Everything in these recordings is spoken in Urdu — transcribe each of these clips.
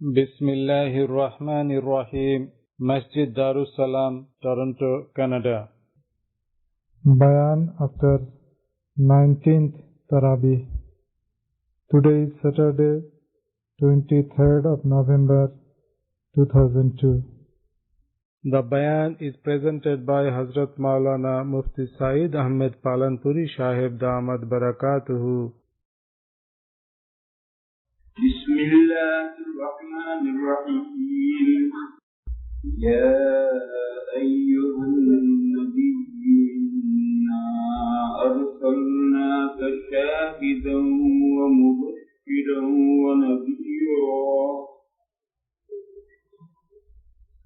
بسم اللہ الرحمن الرحیم. مسجد دارالسلام, Toronto, Canada. Bayan after 19th Taraweeh. Today is Saturday, 23rd of November 2002. The Bayan is presented by Hazrat Maulana Mufti Saeed Ahmed Palanpuri Sahib Damat Barakatuhu. Bismillahirrahmanirrahim. Ya ayyuhan nabiyyu inna arsalnaka shahidan wa mubashiran wa nadhira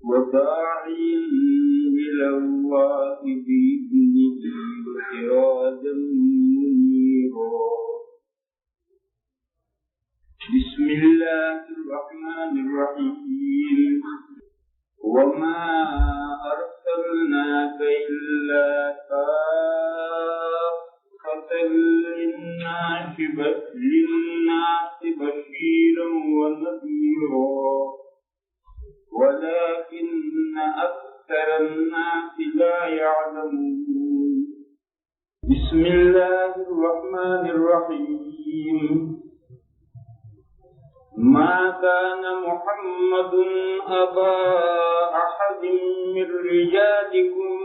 wa da'iyan ila Allahi bi'idhnihi wa sirajan munira. Bismillahirrahmanirrahim. وَمَا أَرْسَلْنَاكَ إِلَّا كَافَّةً لِلنَّاسِ بَشِيرًا وَنَذِيرًا وَلَكِنَّ أَكْثَرَ النَّاسِ لَا يَعْلَمُونَ. بسم الله الرحمن الرحيم. ما كان محمد أبا أحد من رجالكم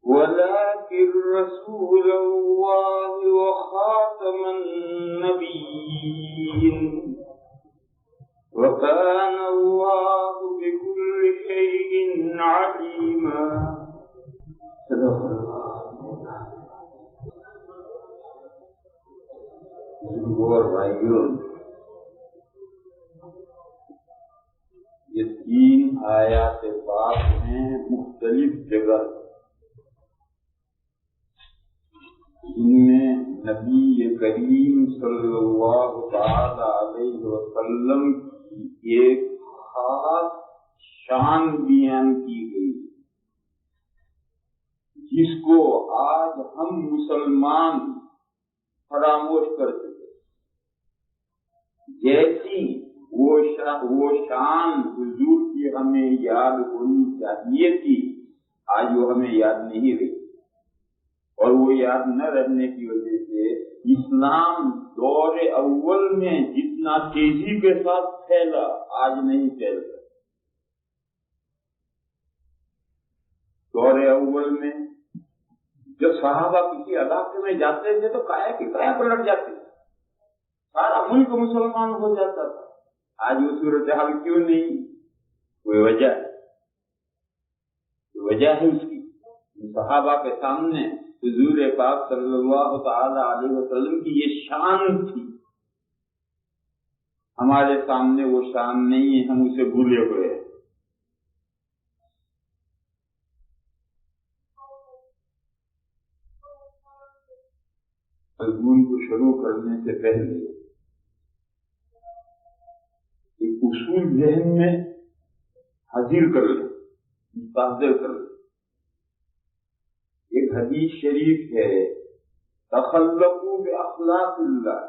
ولكن رسول الله وخاتم النبيين وكان الله بكل شيء عليما. صدق اور بھائیوں، یہ 3 آیات پاک ہیں مختلف جگہ، جن میں نبی کریم صلی اللہ تعالی علیہ وسلم کی ایک خاص شان بیان کی گئی، جس کو آج ہم مسلمان فراموش کر چکے. جیسی وہ شان حضور کی ہمیں یاد ہونی چاہیے تھی، آج وہ ہمیں یاد نہیں رہی، اور وہ یاد نہ رہنے کی وجہ سے اسلام دور اول میں جتنا تیزی کے ساتھ پھیلا آج نہیں پھیلتا. دور اول میں جو صحابہ کسی علاقے میں جاتے تھے تو کایا کی کایا پلٹ جاتے، سارا ملک مسلمان ہو جاتا تھا. آج وہ صورتحال کیوں نہیں؟ کوئی وجہ ہے، اس کی صحابہ کے سامنے حضور پاک صلی اللہ تعالی علیہ وسلم کی یہ شان تھی. ہمارے سامنے وہ شان نہیں ہے، ہم اسے بھولے ہوئے ہیں. مضمون کو شروع کرنے سے پہلے ایک اصول ذہن میں حاضر کر لیں، مستحضر کر لیں. ایک حدیث شریف ہے، تخلقوا باخلاق اللہ.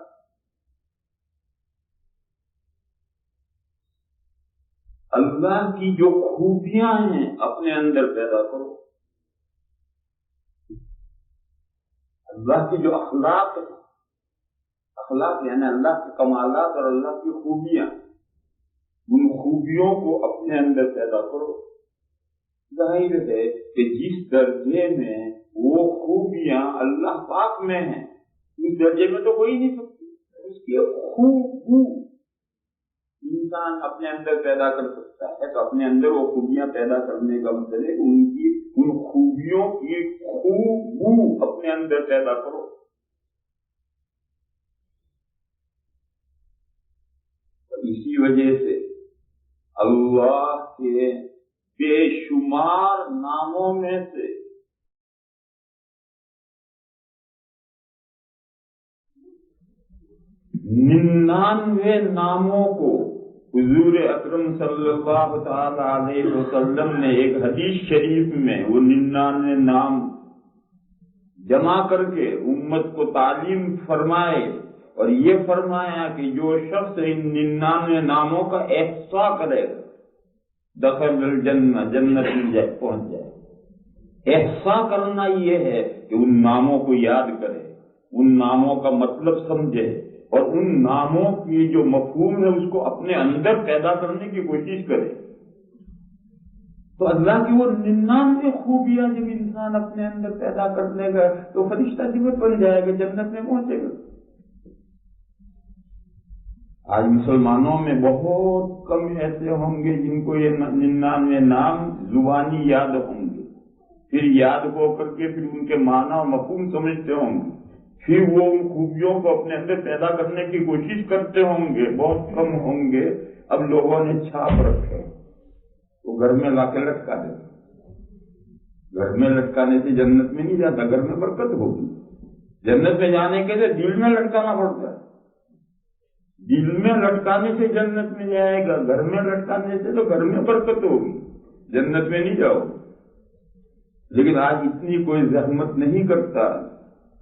اللہ کی جو خوبیاں ہیں اپنے اندر پیدا کرو. اللہ کی جو اخلاق ہے، اخلاق یعنی اللہ کے کمالات اور اللہ کی خوبیاں، ان خوبیوں کو اپنے اندر پیدا کرو. ظاہر ہے کہ جس درجے میں وہ خوبیاں اللہ پاک میں ہیں اس درجے میں تو کوئی نہیں سکتی. اس کی خوب انسان اپنے اندر پیدا کر سکتا ہے، تو اپنے اندر وہ خوبیاں پیدا کرنے کا مطلب ہے ان خوبیوں کی خوب اپنے اندر پیدا کرو. اسی وجہ سے اللہ کے بے شمار ناموں میں سے 99 ناموں کو حضور اکرم صلی اللہ تعالی علیہ وسلم نے ایک حدیث شریف میں وہ 99 نام جمع کر کے امت کو تعلیم فرمائے اور یہ فرمایا کہ جو شخص ان 99 ناموں کا احصا کرے گا دخل الجنہ، جنت میں پہنچ جائے۔ احصا کرنا یہ ہے کہ ان ناموں کو یاد کرے، ان ناموں کا مطلب سمجھے اور ان ناموں کی جو مفہوم ہے اس کو اپنے اندر پیدا کرنے کی کوشش کرے۔ تو اللہ کی وہ 99 خوبیاں جب انسان اپنے اندر پیدا کر لے گا تو فرشتہ صفت بن جائے گا، جنت میں پہنچے گا۔ آج مسلمانوں میں بہت کم ایسے ہوں گے جن کو یہ 99 نام زبانی یاد ہوں گے، پھر یاد ہو کر کے پھر ان کے معنی اور مفہوم سمجھتے ہوں گے، پھر وہ ان خوبیوں کو اپنے اندر پیدا کرنے کی کوشش کرتے ہوں گے، بہت کم ہوں گے۔ اب لوگوں نے چھاپ رکھے، وہ گھر میں لا کے لٹکا دیتے۔ گھر میں لٹکانے سے جنت میں نہیں جاتا، گھر میں برکت ہوگی۔ جنت میں جانے کے لیے دل میں لٹکانا پڑتا ہے، دل میں لٹکانے سے جنت میں جائے گا، گھر میں لٹکانے سے تو گھر میں برکت ہوگی، جنت میں نہیں جاؤ۔ لیکن آج اتنی کوئی زحمت نہیں کرتا،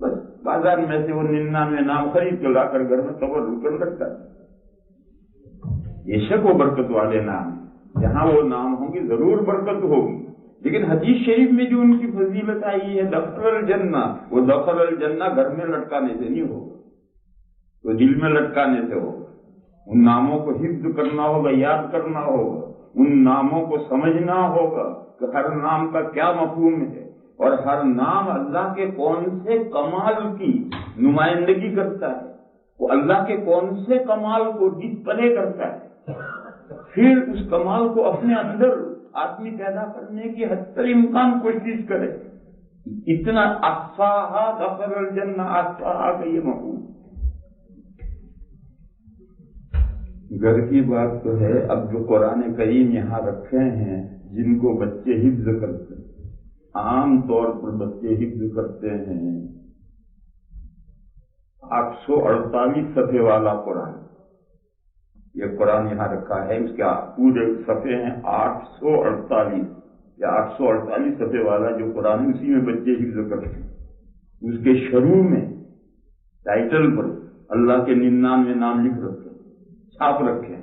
بس بازار میں سے وہ 99 نام خرید کے لا کر گھر میں تبرک کر لٹکا ہے۔ بے شک وہ برکت والے نام ہیں، جہاں وہ نام ہوں گے ضرور برکت ہوگی، لیکن حدیث شریف میں جو ان کی فضیلت آئی ہے دخل الجنہ، وہ دخل الجنہ گھر میں لٹکانے سے نہیں ہوگا، وہ دل میں لٹکانے سے ہوگا۔ ان ناموں کو حفظ کرنا ہوگا، یاد کرنا ہوگا، ان ناموں کو سمجھنا ہوگا کہ ہر نام کا کیا مفہوم ہے اور ہر نام اللہ کے کون سے کمال کی نمائندگی کرتا ہے، وہ اللہ کے کون سے کمال کو ڈسپلے کرتا ہے۔ پھر اس کمال کو اپنے اندر آدمی پیدا کرنے کی حد تک امکان کوشش کرے۔ اتنا اقصاہا دخل الجنہ، اقصاہا کا یہ مفہوم۔ گھر کی بات تو ہے، اب جو قرآن کریم یہاں رکھے ہیں جن کو بچے حفظ کرتے ہیں، عام طور پر بچے حفظ کرتے ہیں 848 صفحے والا قرآن۔ یہ قرآن یہاں رکھا ہے، اس کے پورے صفحے ہیں 848 یا 848 صفحے والا جو قرآن، اسی میں بچے حفظ کرتے ہیں۔ اس کے شروع میں ٹائٹل پر اللہ کے 99 نام لکھ رکھے، چھاپ رکھے۔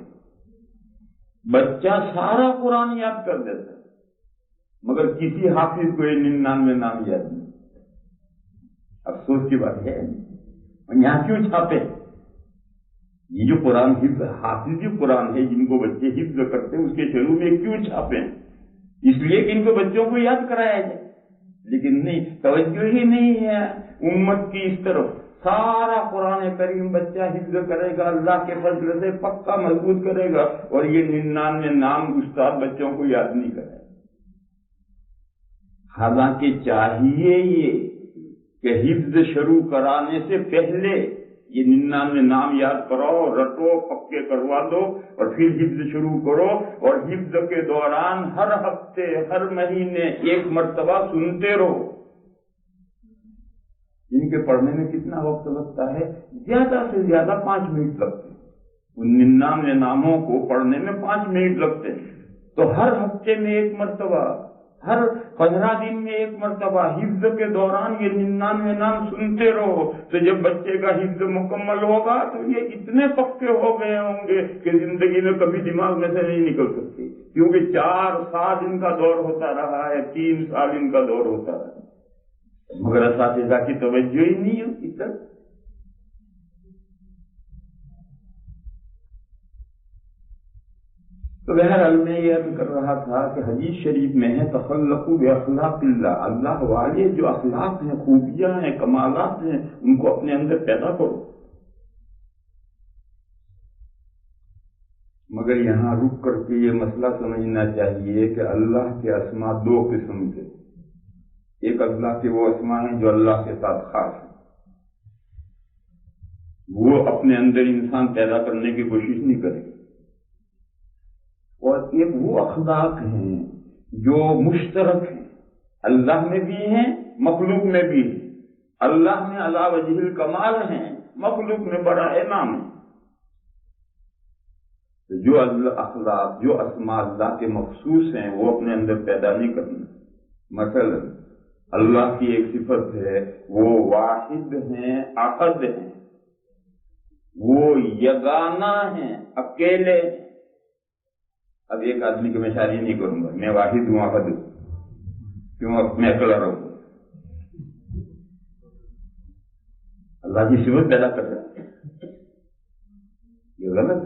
بچہ سارا قرآن یاد کر دیتا ہے مگر کسی حافظ کو یہ 99 نام یاد نہیں۔ افسوس کی بات ہے، یہاں کیوں چھاپے؟ یہ جو قرآن حافظی قرآن ہے جن کو بچے حفظ کرتے ہیں، اس کے شروع میں کیوں چھاپے؟ اس لیے کہ ان کو بچوں کو یاد کرایا جائے، لیکن نہیں، توجہ ہی نہیں ہے امت کی اس طرف۔ سارا قرآن کریم بچہ حفظ کرے گا، اللہ کے فضل سے پکا مضبوط کرے گا، اور یہ 99 نام استاد بچوں کو یاد نہیں کرے۔ حالانکہ چاہیے یہ کہ حفظ شروع کرانے سے پہلے یہ 99 نام یاد کراؤ، رٹو، پکے کروا دو، اور پھر حفظ شروع کرو، اور حفظ کے دوران ہر ہفتے ہر مہینے ایک مرتبہ سنتے رہو۔ ان کے پڑھنے میں کتنا وقت لگتا ہے؟ زیادہ سے زیادہ 5 منٹ لگتے ہیں۔ ان 99 ناموں کو پڑھنے میں 5 منٹ لگتے ہیں، تو ہر ہفتے میں ایک مرتبہ، ہر 15 دن میں ایک مرتبہ حفظ کے دوران یہ 99 نام سنتے رہو، تو جب بچے کا حفظ مکمل ہوگا تو یہ اتنے پکے ہو گئے ہوں گے کہ زندگی میں کبھی دماغ میں سے نہیں نکل سکتے، کیونکہ 4 سال ان کا دور ہوتا رہا ہے، 3 سال ان کا دور ہوتا رہا ہے، مگر اساتذہ کی توجہ ہی نہیں ہوتی تک۔ تو بہرحال میں یہ عرض کر رہا تھا کہ حدیث شریف میں ہے تخلقوا باخلاق اللہ، اللہ والے جو اخلاق ہیں، خوبیاں ہیں، کمالات ہیں، ان کو اپنے اندر پیدا کرو۔ مگر یہاں رک کر کے یہ مسئلہ سمجھنا چاہیے کہ اللہ کے اسماء 2 قسم کے، ایک اللہ کے وہ اسماء ہیں جو اللہ کے ساتھ خاص ہیں، وہ اپنے اندر انسان پیدا کرنے کی کوشش نہیں کرے، اور ایک وہ اخلاق ہیں جو مشترک ہیں، اللہ میں بھی ہیں، مخلوق میں بھی ہیں، اللہ میں علی وجہ الکمال ہیں، مخلوق میں بڑا انعام ہے۔ جو اخلاق، جو اسماء اللہ کے مخصوص ہیں وہ اپنے اندر پیدا نہیں کرنا۔ مثلا اللہ کی ایک صفت ہے، وہ واحد ہیں، احد ہیں، وہ یگانا ہے، اکیلے۔ اب ایک آدمی کی میں شادی نہیں کروں گا، میں واحد ہوں، احد ہوں، کیوں میں اکیلا رہوں گا؟ اللہ کی صفت پیدا کر رہا ہے، یہ غلط۔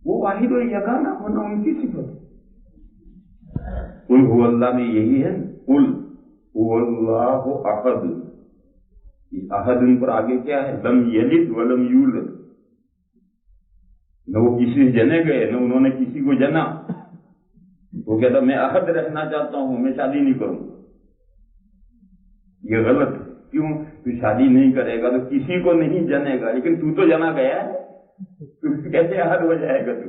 وہ واحد اور یگانا ہونا ان کی صفت ہے۔ قل هو اللہ میں یہی ہے، قل هو اللہ احد۔ اس احد ان پر آگے کیا ہے؟ لم یلد ولم یولد، نہ وہ کسی سے جنے گئے نہ انہوں نے کسی کو جنا۔ وہ کہتا میں احد رہنا چاہتا ہوں، میں شادی نہیں کروں گا، یہ غلط ہے۔ کیوں؟ تو شادی نہیں کرے گا تو کسی کو نہیں جنے گا، لیکن تو جنا گیا ہے، تو کیسے احد ہو جائے گا؟ تو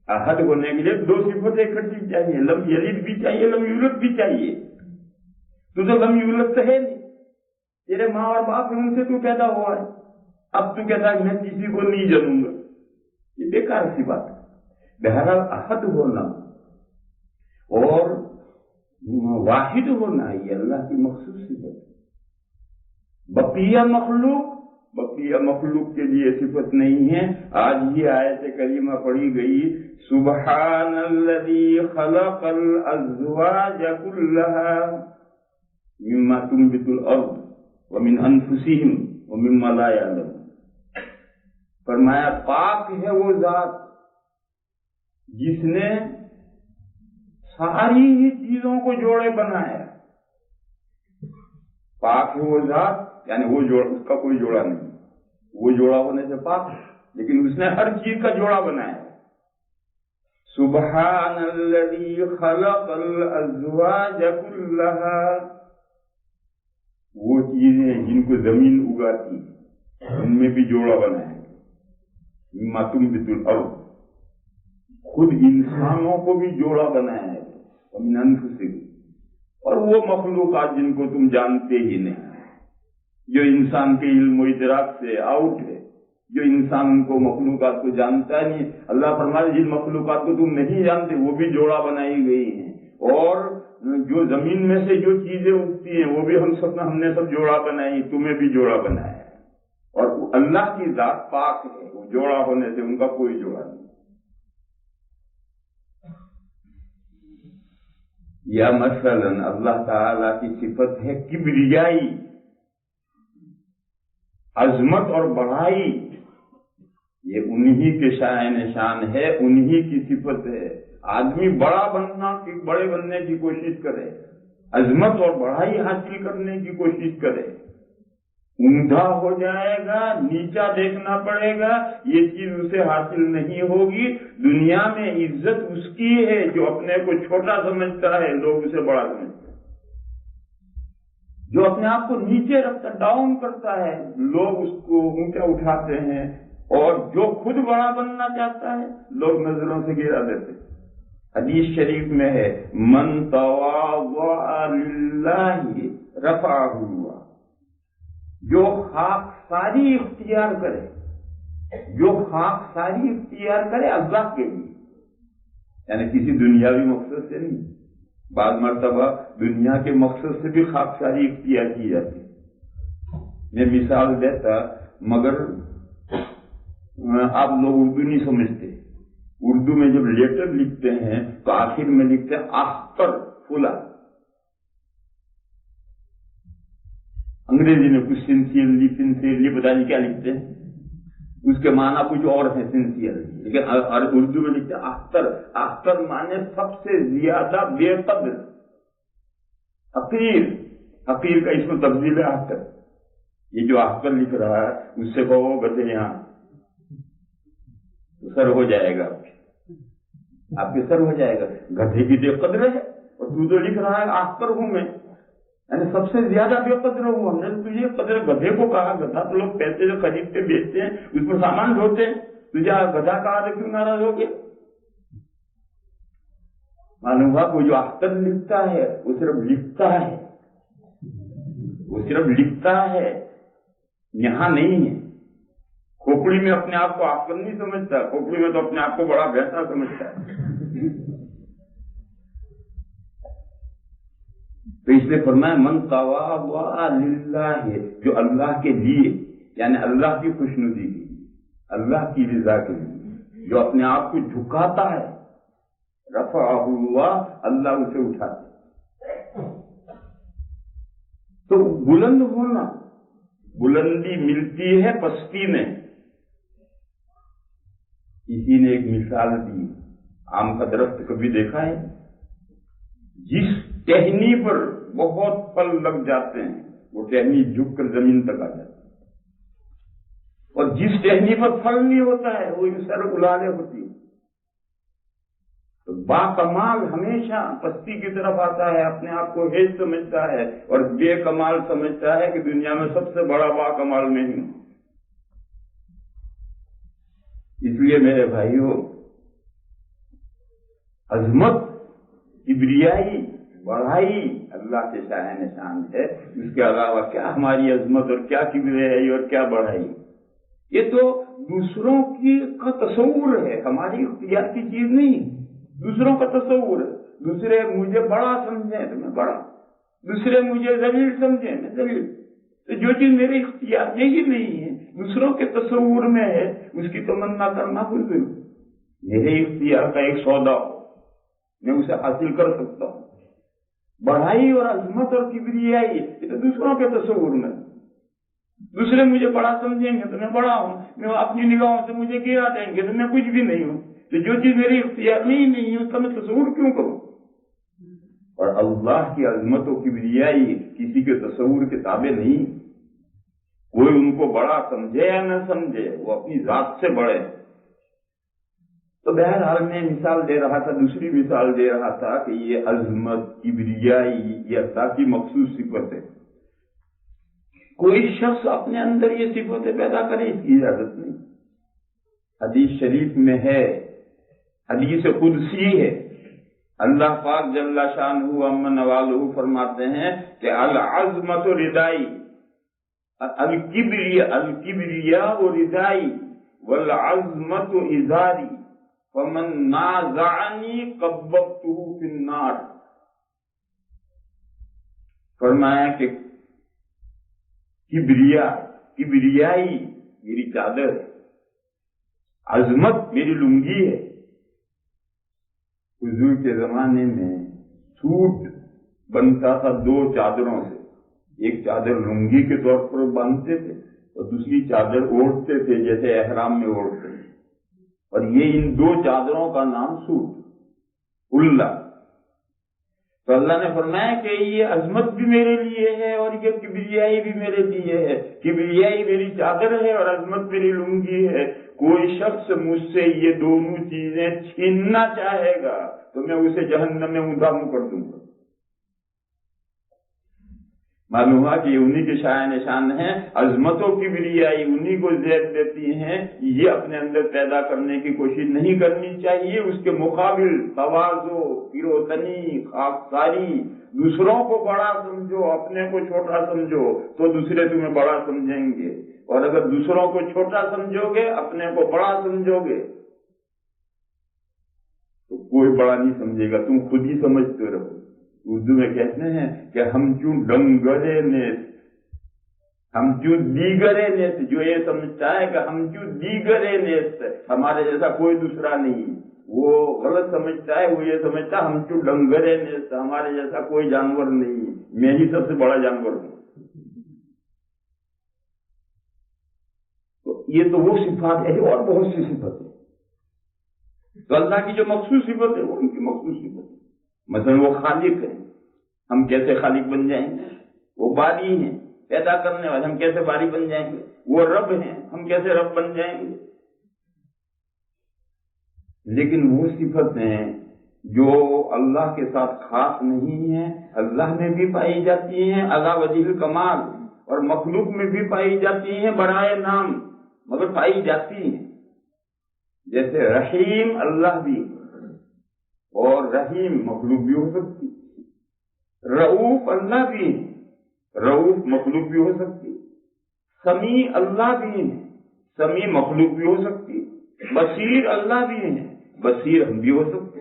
احد ہونے کے لیے دو صفتیں اکٹھی چاہیے، لم یلد بھی چاہیے، لم یولد بھی چاہیے۔ تو لم یولد تو ہے نہیں، تیرے ماں اور باپ ہیں، ان سے تو پیدا ہوا ہے، اب تو کہتا ہے میں کسی کو نہیں جنوں گا، یہ بیکار سی بات ہے۔ بہرحال احد ہونا اور واحد ہونا یہ اللہ کی مخصوص صفت ہے۔ بقیہ مخلوق کے لیے صفت نہیں ہے۔ آج ہی آیت کریمہ پڑھی گئی، سبحان الذی خلق الازواج كلها مما تنبت الارض ومن انفسهم ومما لا يعلمون۔ فرمایا پاک ہے وہ ذات جس نے ساری ہی چیزوں کو جوڑے بنایا۔ پاک ہے وہ ذات، یعنی وہ اس کا کوئی جوڑا نہیں، وہ جوڑا ہونے سے پاک ہے، لیکن اس نے ہر چیز کا جوڑا بنایا۔ سبحان الذی خلق الازواج كلها، وہ چیزیں جن کو زمین اگاتی ان میں بھی جوڑا بنایا۔ مما تنبت الارض، خود انسانوں کو بھی جوڑا بنایا ہے، ومن انفسکم، اور وہ مخلوقات جن کو تم جانتے ہی نہیں، جو انسان کے علم و ادراک سے آؤٹ ہے، جو انسان ان کو مخلوقات کو جانتا نہیں۔ اللہ فرماتے جن مخلوقات کو تم نہیں جانتے وہ بھی جوڑا بنائی گئی ہیں، اور جو زمین میں سے جو چیزیں اگتی ہیں وہ بھی ہم نے سب جوڑا بنائی، تمہیں بھی جوڑا بنایا ہے۔ اور اللہ کی ذات پاک ہے، وہ جوڑا ہونے سے ان کا کوئی جوڑا نہیں۔ یا مثلا اللہ تعالی کی صفت ہے کبریائی، عظمت اور بڑائی، یہ انہی کے شان ہے، انہی کی صفت ہے۔ آدمی بڑے بننے کی کوشش کرے، عظمت اور بڑائی حاصل کرنے کی کوشش کرے، اونھا ہو جائے گا، نیچا دیکھنا پڑے گا، یہ چیز اسے حاصل نہیں ہوگی۔ دنیا میں عزت اس کی ہے جو اپنے کو چھوٹا سمجھتا ہے، لوگ اسے بڑا سمجھتے ہیں۔ جو اپنے آپ کو نیچے رکھتا، ڈاؤن کرتا ہے، لوگ اس کو اونچا اٹھاتے ہیں، اور جو خود بڑا بننا چاہتا ہے لوگ نظروں سے گرا دیتے ہیں۔ حدیث شریف میں ہے، من تواضع للہ رفعہ اللہ، جو خاکساری اختیار کرے، جو خاکساری اختیار کرے اللہ کے لیے، یعنی کسی دنیاوی مقصد سے نہیں، بعض مرتبہ دنیا کے مقصد سے بھی خاکساری اختیار کی جاتی ہے۔ میں مثال دیتا، مگر آپ لوگ اردو نہیں سمجھتے۔ اردو میں جب لیٹر لکھتے ہیں تو آخر میں لکھتے ہیں اختر فلا، انگریزی میں کچھ سنسیئرلی پتہ نہیں کیا لکھتے ہیں، اس کے معنی کچھ اور ہے سنسیئرلی، لیکن اردو میں لکھتے ہیں اختر۔ اختر معنی سب سے زیادہ بے قدر، حقیر، حقیر کا اس کو تبدیل ہے اختر۔ یہ جو اختر لکھ رہا ہے اس سے کہو گدھے یہاں سر ہو جائے گا، آپ کے سر ہو جائے گا، گدھے کی بے قدر ہے، اور تو جو لکھ رہا ہے اختر ہوں میں، یعنی سب سے زیادہ بے قدر ہوں۔ ہم نے تجھے قدر گدھے کو کہا، گدھا تو لوگ پیسے جو خریدتے بیچتے ہیں اس پر سامان ڈھوتے ہیں، تجھے گدھا کہا تو کیوں ناراض ہو گیا؟ معلوم ہوا وہ جو اختر لکھتا ہے وہ صرف لکھتا ہے، وہ صرف لکھتا ہے، یہاں نہیں ہے۔ کھوپڑی میں اپنے آپ کو اختر نہیں سمجھتا، کھوپڑی میں تو اپنے آپ کو بڑا بہتر سمجھتا ہے۔ تو اس لیے فرمایا من تواضع للہ، جو اللہ کے لیے، یعنی اللہ کی خوشنودی کی، اللہ کی رضا کے لیے، جو اپنے آپ کو جھکاتا ہے، رفعہ اللہ، اللہ اسے اٹھاتا ہے۔ تو بلند ہونا، بلندی ملتی ہے پستی میں۔ کسی نے ایک مثال دی، آم کا درخت کبھی دیکھا ہے؟ جس ٹہنی پر بہت پھل لگ جاتے ہیں وہ ٹہنی جھک کر زمین تک آ جاتی ہے، اور جس ٹہنی پر پھل نہیں ہوتا ہے وہ سر الاڑے ہوتی ہے۔ تو با کمال ہمیشہ پستی کی طرف آتا ہے، اپنے آپ کو ہیج سمجھتا ہے، اور بے کمال سمجھتا ہے کہ دنیا میں سب سے بڑا با کمال میں ہوں۔ اس لیے میرے بھائیوں، عظمت، کبریائی، بڑائی اللہ کے شاہن شان ہے۔ اس کے علاوہ کیا ہماری عظمت اور کیا کبریائی اور کیا بڑائی؟ یہ تو دوسروں کا تصور ہے، ہماری اختیار کی چیز نہیں، دوسروں کا تصور ہے۔ دوسرے مجھے بڑا سمجھیں تو میں بڑا، دوسرے مجھے ذلیل سمجھیں میں ذلیل۔ تو جو چیز میرے اختیار میں ہی نہیں ہے، دوسروں کے تصور میں ہے، اس کی تمنا کرنا فضول۔ میرے اختیار کا ایک سودا ہو، میں اسے حاصل کر سکتا ہوں۔ بڑائی اور عظمت اور کبریائی یہ تو دوسروں کے تصور میں، دوسرے مجھے بڑا سمجھیں گے تو میں بڑا ہوں، میں اپنی نگاہوں سے مجھے گرا دیں گے تو میں کچھ بھی نہیں ہوں۔ تو جو چیز میرے اختیار میں ہی نہیں ہے اس کا میں تصور کیوں کروں؟ اور اللہ کی عظمت و کبریائی کسی کے تصور کے تابع نہیں۔ کوئی ان کو بڑا سمجھے یا نہ سمجھے، وہ اپنی ذات سے بڑے۔ تو بہرحال میں مثال دے رہا تھا، دوسری مثال دے رہا تھا کہ یہ عظمت، کبریائی یہ اللہ کی مخصوص صفت ہے۔ کوئی شخص اپنے اندر یہ صفتیں پیدا کرے اس کی اجازت نہیں۔ حدیث شریف میں ہے، حدیث قدسی ہے، اللہ پاک جل شانہ عم نوالہ فرماتے ہیں کہ العظمت ردائی، الکبریاء ردائی والعظمت ازاری فمن نازعنی قبضتہ فی النار۔ فرمایا کہ کبریائی میری چادر ہے، عظمت میری لنگی ہے۔ حضور کے زمانے میں سوٹ بنتا تھا دو چادروں سے، ایک چادر لنگی کے طور پر باندھتے تھے اور دوسری چادر اوڑھتے تھے جیسے احرام میں اوڑھتے ہیں، اور یہ ان دو چادروں کا نام سوٹ اللہ۔ تو اللہ نے فرمایا کہ یہ عظمت بھی میرے لیے ہے اور یہ کبریائی بھی میرے لیے ہے، کبریائی میری چادر ہے اور عظمت میری لنگی ہے۔ کوئی شخص مجھ سے یہ دونوں چیزیں چھیننا چاہے گا تو میں اسے جہنم میں اوندا منہ کر دوں گا۔ معلوم ہوا کہ یہ انہی کے شایان شان ہیں، عظمت و کبریائی انہی کو زیب دیتی ہیں۔ یہ اپنے اندر پیدا کرنے کی کوشش نہیں کرنی چاہیے، اس کے مقابل تواضع، پیروتنی، خاکساری، دوسروں کو بڑا سمجھو، اپنے کو چھوٹا سمجھو تو دوسرے تمہیں بڑا سمجھیں گے، اور اگر دوسروں کو چھوٹا سمجھو گے، اپنے کو بڑا سمجھو گے تو کوئی بڑا نہیں سمجھے گا، تم خود ہی سمجھتے رہو۔ اردو میں کہتے ہیں کہ ہم چوں ڈنگرے نیست، ہم چوں دیگرے نیست، جو یہ سمجھتا ہے کہ ہم چوں دیگرے نیست، ہمارے جیسا کوئی دوسرا نہیں، وہ غلط سمجھتا ہے، وہ یہ سمجھتا ہے ہم چوں ڈنگرے نیست، ہمارے جیسا کوئی جانور نہیں، میں ہی سب سے بڑا جانور ہوں۔ تو یہ تو وہ صفات ہے اور بہت سی صفت ہے۔ تو اللہ کی جو مخصوص صفت ہے وہ ان کی مخصوص صفت ہے۔ مثلا وہ خالق ہے، ہم کیسے خالق بن جائیں گے؟ وہ باری ہیں، پیدا کرنے والے، ہم کیسے باری بن جائیں گے؟ وہ رب ہیں، ہم کیسے رب بن جائیں گے؟ لیکن وہ صفتیں جو اللہ کے ساتھ خاص نہیں ہیں، اللہ میں بھی پائی جاتی ہیں علی وجہ الکمال، اور مخلوق میں بھی پائی جاتی ہیں برائے نام، مگر پائی جاتی ہیں۔ جیسے رحیم اللہ بھی، اور رحیم مخلوق بھی ہو سکتی، رؤوف اللہ بھی ہے، رؤوف مخلوق بھی ہو سکتی، سمیع اللہ بھی ہے، سمیع مخلوق بھی ہو سکتی، بصیر اللہ بھی ہے، بصیر ہم بھی ہو سکتے۔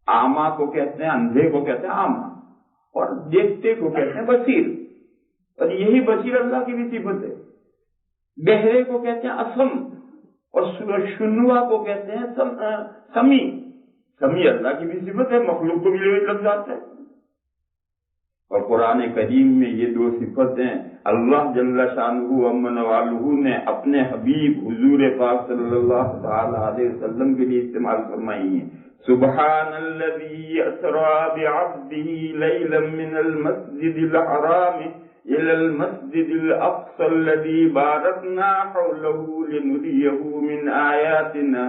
اعمیٰ کو کہتے ہیں، اندھے کو کہتے ہیں اعمیٰ، اور دیکھتے کو کہتے ہیں بصیر، اور یہی بصیر اللہ کی بھی صفت ہے۔ بہرے کو کہتے ہیں اسم، اور شنوا کو کہتے ہیں سمی۔ سمی اللہ کی بھی صفت ہے، مخلوق کو بھی لگ جاتا ہے۔ اور قرآن کریم میں یہ دو صفتیں اللہ جل شانہ امن والہ نے اپنے حبیب حضور پاک صلی اللہ تعالی علیہ وسلم کے لیے استعمال فرمائی ہیں۔ سبحان الذی اسری بعبدہ لیلا من المسجد الحرام الى المسجد الاقصى الذی بارکنا حولہ لنریہ من آیاتنا۔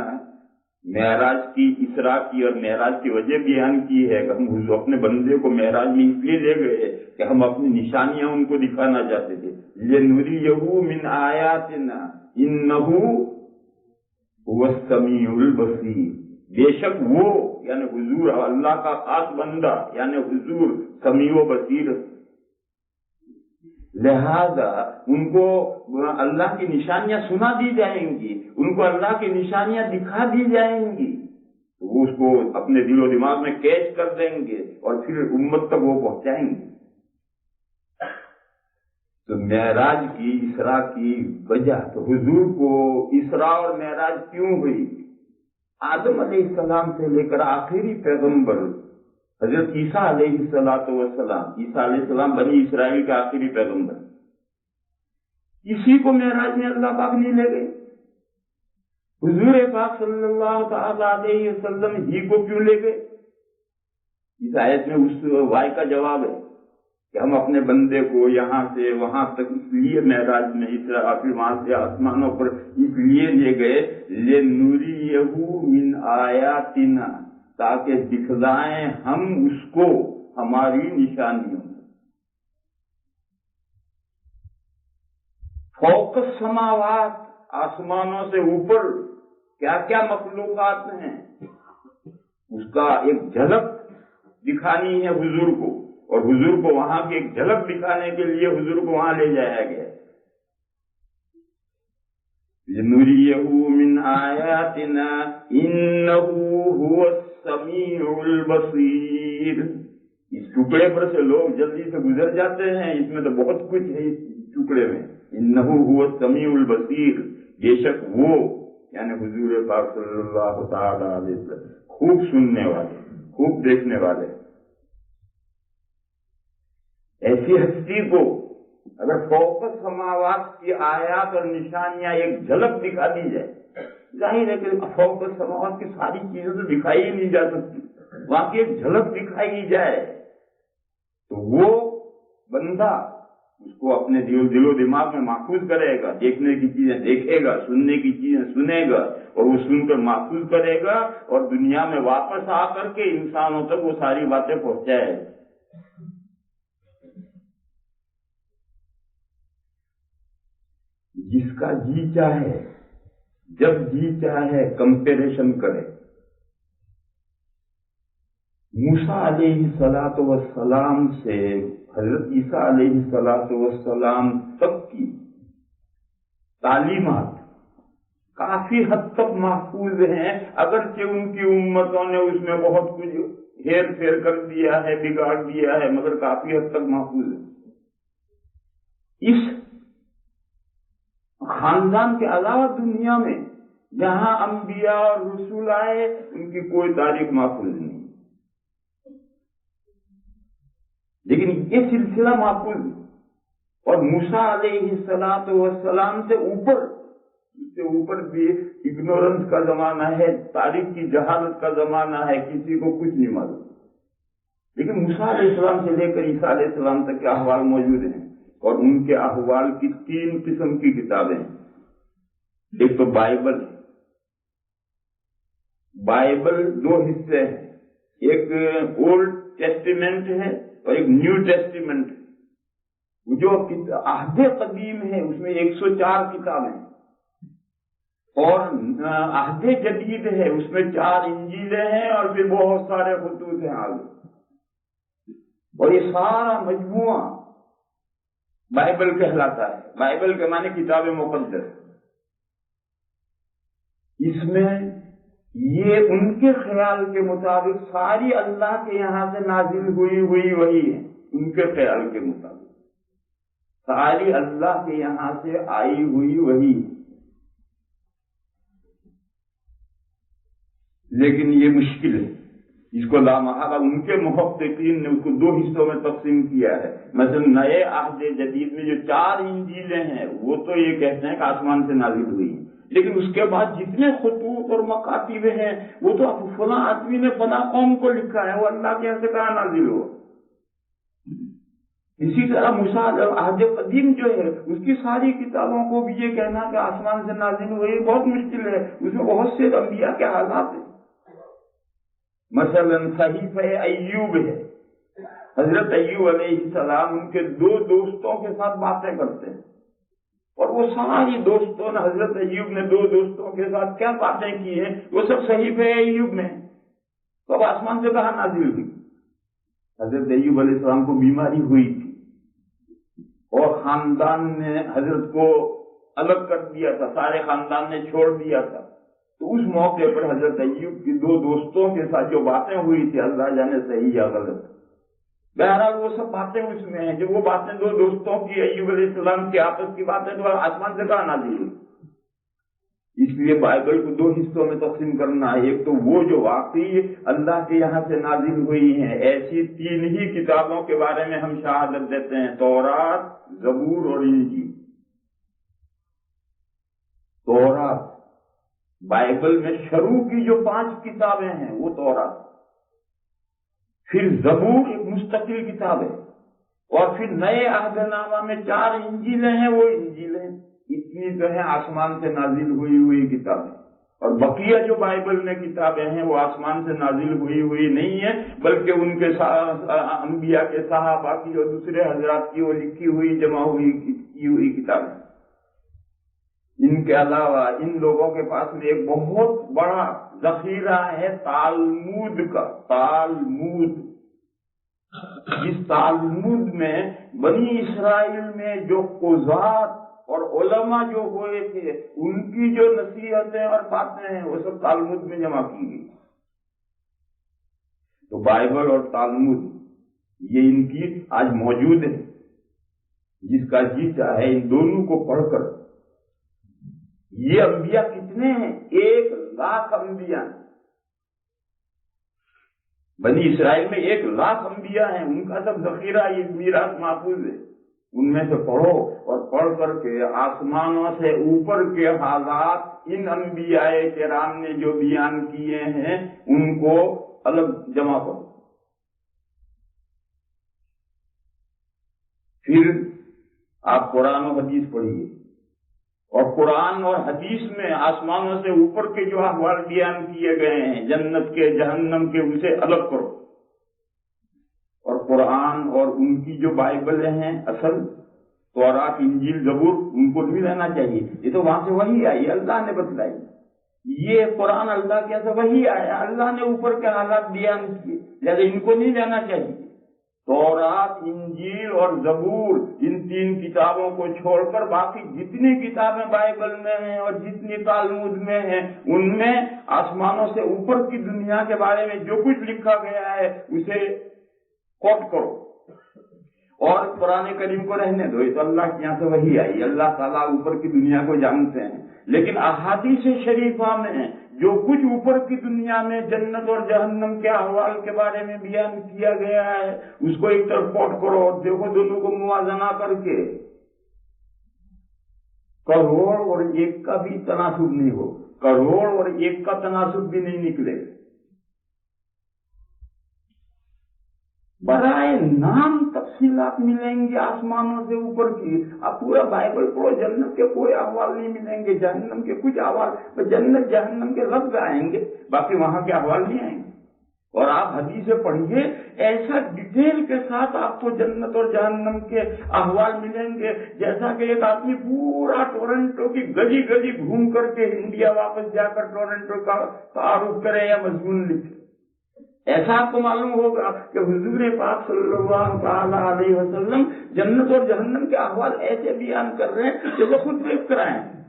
معراج کی، اسراء کی اور معراج کی وجہ بیان کی ہے کہ ہم حضور اپنے بندے کو معراج میں اس لیے لے گئے کہ ہم اپنی نشانیاں ان کو دکھانا چاہتے تھے۔ لِنُرِيَهُ مِنْ آیَاتِنَا إِنَّهُ هُوَ السَّمِيعُ الْبَصِيرُ۔ بے شک وہ یعنی حضور اللہ کا خاص بندہ یعنی حضور سمیع و بصیر، لہذا ان کو اللہ کی نشانیاں سنا دی جائیں گی، ان کو اللہ کی نشانیاں دکھا دی جائیں گی، تو وہ اس کو اپنے دل و دماغ میں کیچ کر دیں گے اور پھر امت تک وہ پہنچائیں گے۔ تو معراج کی، اسراء کی وجہ، تو حضور کو اسراء اور معراج کیوں ہوئی؟ آدم علیہ السلام سے لے کر آخری پیغمبر حضرت عیسیٰ علیہ السلام، عیسیٰ علیہ السلام بنی اسرائیل کے آخری پیغمبر، کسی کو معراج میں اللہ پاک نہیں لے گئے۔ حضور پاک صلی اللہ تعالی علیہ وسلم ہی کو کیوں لے گئے؟ اس آیت میں اس وائے کا جواب ہے کہ ہم اپنے بندے کو یہاں سے وہاں تک اس لیے معراج میں پھر وہاں سے آسمانوں پر اس لیے لے گئے لِنُرِيَهُ مِنْ آیَاتِنَا، تاکہ دکھلائیں ہم اس کو ہماری نشانیوں۔ فوق السماوات، آسمانوں سے اوپر کیا کیا مخلوقات ہیں، اس کا ایک جھلک دکھانی ہے حضور کو، اور حضور کو وہاں کی ایک جھلک دکھانے کے لیے حضور کو وہاں لے جایا گیا۔ لِنُرِيَهُ مِنْ آیَاتِنَا إِنَّهُ هُوَ السَّمِيعُ الْبَصِيرُ۔ اس ٹکڑے پر سے لوگ جلدی سے گزر جاتے ہیں، اس میں تو بہت کچھ ہے اس ٹکڑے میں۔ إِنَّهُ هُوَ السَّمِيعُ الْبَصِيرُ، بے شک وہ یعنی حضور پاک صلی اللہ تعالی علیہ وسلم خوب سننے والے، خوب دیکھنے والے۔ ایسی ہستی کو اگر فوق السماوات کی آیات اور نشانیاں ایک جھلک دکھا دی جائے، ظاہر ہے کہ فوق السماوات کی ساری چیزیں تو دکھائی ہی نہیں جا سکتی، وہاں کی ایک جھلک دکھائی جائے تو وہ بندہ اس کو اپنے دل و دماغ میں محفوظ کرے گا، دیکھنے کی چیزیں دیکھے گا، سننے کی چیزیں سنے گا، اور وہ سن کر محفوظ کرے گا، اور دنیا میں واپس آ کر کے انسانوں تک وہ ساری باتیں پہنچائے گا۔ جس کا جی چاہے جب جی چاہے کمپیریشن کرے، موسیٰ علیہ السلام سے حضرت عیسیٰ علیہ السلام تک کی تعلیمات کافی حد تک محفوظ ہیں، اگرچہ ان کی امتوں نے اس میں بہت کچھ ہیر پھیر کر دیا ہے، بگاڑ دیا ہے، مگر کافی حد تک محفوظ ہے۔ اس خاندان کے علاوہ دنیا میں جہاں انبیاء اور رسول آئے ان کی کوئی تاریخ محفوظ نہیں، لیکن یہ سلسلہ محفوظ ہے۔ اور موسیٰ علیہ السلام سے اوپر بھی اگنورنس کا زمانہ ہے، تاریخ کی جہالت کا زمانہ ہے، کسی کو کچھ نہیں معلوم، لیکن موسیٰ علیہ السلام سے لے کر عیسیٰ علیہ السلام تک کے احوال موجود ہیں، اور ان کے احوال کی 3 قسم کی کتابیں ہیں۔ ایک تو بائبل، بائبل 2 حصے ہیں، ایک اولڈ ٹیسٹیمنٹ ہے اور ایک نیو ٹیسٹیمنٹ ہے۔ جو عہد قدیم ہے اس میں 104 کتابیں، اور عہد جدید ہے اس میں 4 انجیلیں ہیں اور پھر بہت سارے خطوط ہیں آگے، اور یہ سارا مجموعہ بائبل کہلاتا ہے۔ بائبل کے معنی کتاب مقدس۔ اس میں یہ ان کے خیال کے مطابق ساری اللہ کے یہاں سے نازل ہوئی وہی ہے، ان کے خیال کے مطابق، ساری اللہ کے یہاں سے آئی ہوئی وہی، لیکن یہ مشکل ہے، اس کو لامحالہ ان کے محققین نے اس کو دو حصوں میں تقسیم کیا ہے۔ مثلا نئے عہد جدید میں جو 4 انجیلیں ہیں وہ تو یہ کہتے ہیں کہ آسمان سے نازل ہوئی ہیں، لیکن اس کے بعد جتنے خطوط اور مکاتب ہیں وہ تو فلاں آدمی نے فلاں قوم کو لکھا ہے، وہ اللہ کے یہاں سے کہاں نازل ہو۔ اسی طرح موسیٰ عہد قدیم جو ہے اس کی ساری کتابوں کو بھی یہ کہنا کہ آسمان سے نازل ہوئی بہت مشکل ہے، اس میں بہت سے انبیاء کے حالات ہیں۔ مثلا صحیفہ ایوب ہے، حضرت ایوب علیہ السلام ان کے 2 دوستوں کے ساتھ باتیں کرتے ہیں، اور وہ ساری دوستوں نے، حضرت ایوب نے 2 دوستوں کے ساتھ کیا باتیں کی ہیں وہ سب صحیفہ ایوب میں، تو اب آسمان سے کہاں نازل ہوئی؟ حضرت ایوب علیہ السلام کو بیماری ہوئی تھی اور خاندان نے حضرت کو الگ کر دیا تھا، سارے خاندان نے چھوڑ دیا تھا، تو اس موقع پر حضرت ایوب کی 2 دوستوں کے ساتھ جو باتیں ہوئی تھی، اللہ جانے صحیح یا غلط، بہرحال وہ سب باتیں اس میں ہیں، جو وہ باتیں 2 دوستوں کی ایوب علیہ السلام کی آپس کی باتیں تو آسمان سے کہاں نازل ہوئی؟ اس لیے بائبل کو 2 حصوں میں تقسیم کرنا ہے، ایک تو وہ جو واقعی اللہ کے یہاں سے نازل ہوئی ہیں، ایسی 3 ہی کتابوں کے بارے میں ہم شہادت دیتے ہیں، تورات، زبور اور انجیل۔ تورات بائبل میں شروع کی جو 5 کتابیں ہیں وہ تورات، پھر زبور ایک مستقل کتاب ہے، اور پھر نئے عہد نامہ میں 4 انجیلیں ہیں، وہ انجیلیں اتنی جو ہیں آسمان سے نازل ہوئی کتابیں، اور بقیہ جو بائبل میں کتابیں ہیں وہ آسمان سے نازل ہوئی نہیں ہیں، بلکہ ان کے انبیاء کے صحابہ کی اور دوسرے حضرات کی وہ لکھی ہوئی جمع ہوئی کتابیں۔ ان کے علاوہ ان لوگوں کے پاس میں ایک بہت بڑا ذخیرہ ہے تالمود کا۔ تالمود، اس تالمود میں بنی اسرائیل میں جو قضات اور علماء جو ہوئے تھے ان کی جو نصیحتیں اور باتیں ہیں وہ سب تالمود میں جمع کی گئی۔ تو بائبل اور تالمود یہ ان کی آج موجود ہے، جس کا جی چاہے ان دونوں کو پڑھ کر، یہ انبیاء کتنے ہیں؟ 1,00,000 انبیاء ہیں بنی اسرائیل میں، 1,00,000 انبیاء ہیں، ان کا سب ذخیرہ یہ میراث محفوظ ہے، ان میں سے پڑھو اور پڑھ کر کے آسمانوں سے اوپر کے حالات ان انبیاء کرام نے جو بیان کیے ہیں ان کو الگ جمع کرو۔ پھر آپ قرآن و حدیث پڑھیے، اور قرآن اور حدیث میں آسمانوں سے اوپر کے جو احوال بیان کیے گئے ہیں جنت کے جہنم کے اسے الگ کرو، اور قرآن اور ان کی جو بائبلیں ہیں اصل تورات انجیل زبور ان کو بھی لینا چاہیے، یہ تو وہاں سے وہی آئی، اللہ نے بتلائی، یہ قرآن اللہ کے سے وہی آیا، اللہ نے اوپر کے حالات بیان کیے، لہذا ان کو نہیں لینا چاہیے۔ تورات، انجیل اور زبور ان 3 کتابوں کو چھوڑ کر باقی جتنی کتابیں بائبل میں ہیں اور جتنی تالمود میں ہیں ان میں آسمانوں سے اوپر کی دنیا کے بارے میں جو کچھ لکھا گیا ہے اسے کوٹ کرو، اور قرآن کریم کو رہنے دو، یہ تو اللہ کے یہاں سے وہی آئی، اللہ تعالیٰ اوپر کی دنیا کو جانتے ہیں، لیکن احادیث شریفہ میں جو کچھ اوپر کی دنیا میں جنت اور جہنم کے احوال کے بارے میں بیان کیا گیا ہے اس کو ایک طرف کوٹ کرو اور دیکھو دونوں کو موازنہ کر کے، کروڑ اور 1 کا بھی تناسب نہیں ہو، کروڑ اور 1 کا تناسب بھی نہیں نکلے، برائے نام تفصیلات ملیں گی آسمانوں سے اوپر کی، اب پورا بائبل پڑھو جنت کے کوئی احوال نہیں ملیں گے، جہنم کے کچھ احوال، جنت جہنم کے لفظ آئیں گے باقی وہاں کے احوال نہیں آئیں گے، اور آپ حدیثیں پڑھیے ایسا ڈیٹیل کے ساتھ آپ کو جنت اور جہنم کے احوال ملیں گے جیسا کہ ایک آدمی پورا ٹورنٹو کی گلی گلی گھوم کر کے انڈیا واپس جا کر ٹورنٹو کا تعارف کرے یا مضمون لکھے۔ ایسا آپ کو معلوم ہوگا کہ حضور پاک صلی اللہ تعالی علیہ وسلم جنت اور جہنم کے احوال ایسے بیان کر رہے ہیں جیسے خود دیکھ کر آئے ہیں،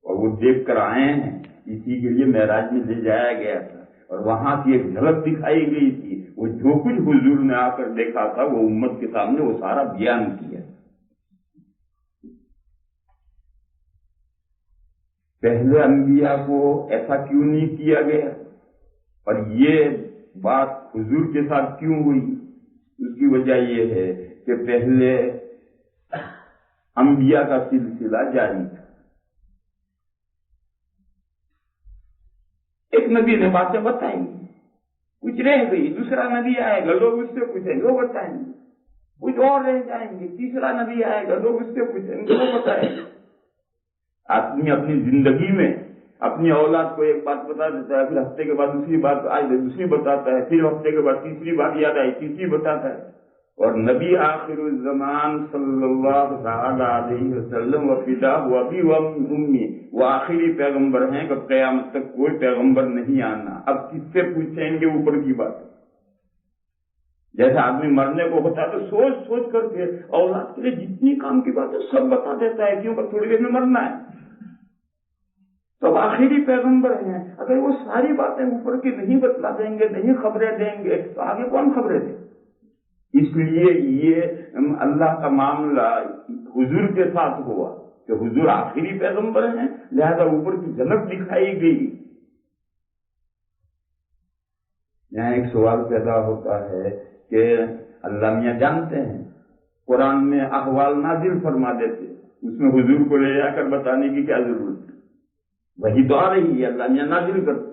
اور وہ دیکھ کر آئے ہیں اسی کے لیے معراج میں لے جایا گیا تھا، اور وہاں کی ایک جھلک دکھائی گئی تھی، وہ جو کچھ حضور نے آ کر دیکھا تھا وہ امت کے سامنے وہ سارا بیان کیا، پہلے انبیاء کو ایسا کیوں نہیں کیا گیا اور یہ بات حضور کے ساتھ کیوں ہوئی؟ اس کی وجہ یہ ہے کہ پہلے انبیاء کا سلسلہ جاری تھا. ایک نبی نے باتیں بتائی، کچھ رہ گئی، دوسرا نبی آئے گا، لوگ اس سے پوچھیں گے، وہ بتائیں گے، کچھ اور رہ جائیں گے، تیسرا نبی آئے گا، لوگ اس سے پوچھیں گے، وہ بتائیں گے. آدمی اپنی زندگی میں اپنی اولاد کو ایک بات بتا دیتا ہے، پھر ہفتے کے بعد دوسری بات آئی دوسری بتاتا ہے، پھر ہفتے کے بعد تیسری بات یاد آئی تیسری بتاتا ہے. اور نبی آخر الزمان صلی اللہ تعالی علیہ وسلم و فداہ و ابی و امی، وہ آخری پیغمبر ہیں کہ قیامت تک کوئی پیغمبر نہیں آنا. اب کس سے پوچھیں گے اوپر کی بات؟ جیسے آدمی مرنے کو ہوتا ہے تو سوچ سوچ کر کے اولاد کے لیے جتنی کام کی بات ہے سب بتا دیتا ہے، کیوں کہ تھوڑی دیر میں مرنا ہے. تو آخری پیغمبر ہیں، اگر وہ ساری باتیں اوپر کی نہیں بتلا دیں گے، نہیں خبریں دیں گے تو آگے کون خبریں دے؟ اس لیے یہ اللہ کا معاملہ حضور کے ساتھ ہوا کہ حضور آخری پیغمبر ہیں، لہذا اوپر کی جھلک دکھائی گئی. یہاں ایک سوال پیدا ہوتا ہے کہ اللہ میاں جانتے ہیں قرآن میں احوال نازل فرما دیتے، اس میں حضور کو لے جا کر بتانے کی کیا ضرورت ہے؟ وہی تو آ رہی ہے، اللہ میاں نازل کرتے.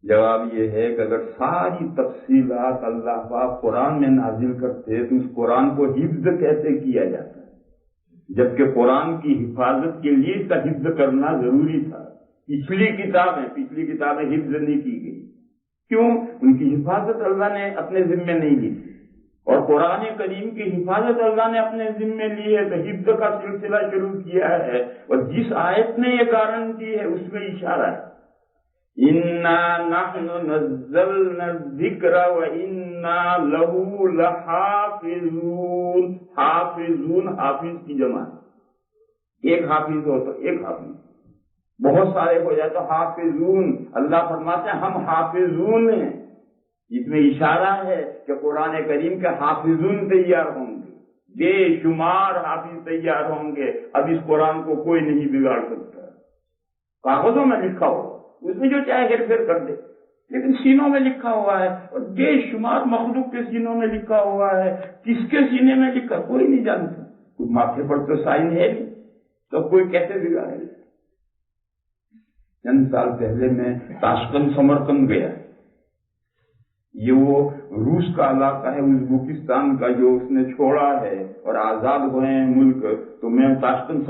جواب یہ ہے کہ اگر ساری تفصیلات اللہ پاک قرآن میں نازل کرتے تو اس قرآن کو حفظ کیسے کیا جاتا ہے، جبکہ قرآن کی حفاظت کے لیے اس کا حفظ کرنا ضروری تھا. پچھلی کتابیں حفظ نہیں کی گئی، کیوں؟ ان کی حفاظت اللہ نے اپنے ذمے نہیں لی تھی، اور قرآن کریم کی حفاظت اللہ نے اپنے ذمے لی ہے تو حفظ کا سلسلہ شروع کیا ہے. اور جس آیت نے یہ گارنٹی ہے اس میں اشارہ ہے، اِنَّا نَحْنُ نَزَّلْنَا الذِّكْرَ وَإِنَّا لَهُ لَحَافِظُونَ. حافظ کی جمع ہے، ایک حافظ ہو تو ایک حافظ، بہت سارے ہو جائے تو حافظون. اللہ فرماتے ہیں ہم حافظون ہیں. اس میں اشارہ ہے کہ قرآن کریم کے حافظون تیار ہوں گے، بے شمار حافظ تیار ہوں گے. اب اس قرآن کو کوئی نہیں بگاڑ سکتا. کاغذوں میں لکھا ہوا اس میں جو چاہے ہیر پھیر کر دے، لیکن سینوں میں لکھا ہوا ہے، اور بے شمار مخلوق کے سینوں میں لکھا ہوا ہے. کس کے سینے میں لکھا کوئی نہیں جانتا. کوئی ماتھے پر تو سائن ہے نہیں، تو کوئی کیسے بگاڑے؟ چند سال پہلے میں تاشقند سمرقند گیا. یہ وہ روس کا علاقہ ہے، ازبکستان کا، جو اس نے چھوڑا ہے اور آزاد ہوئے ہیں ملک. تو میں تاشقند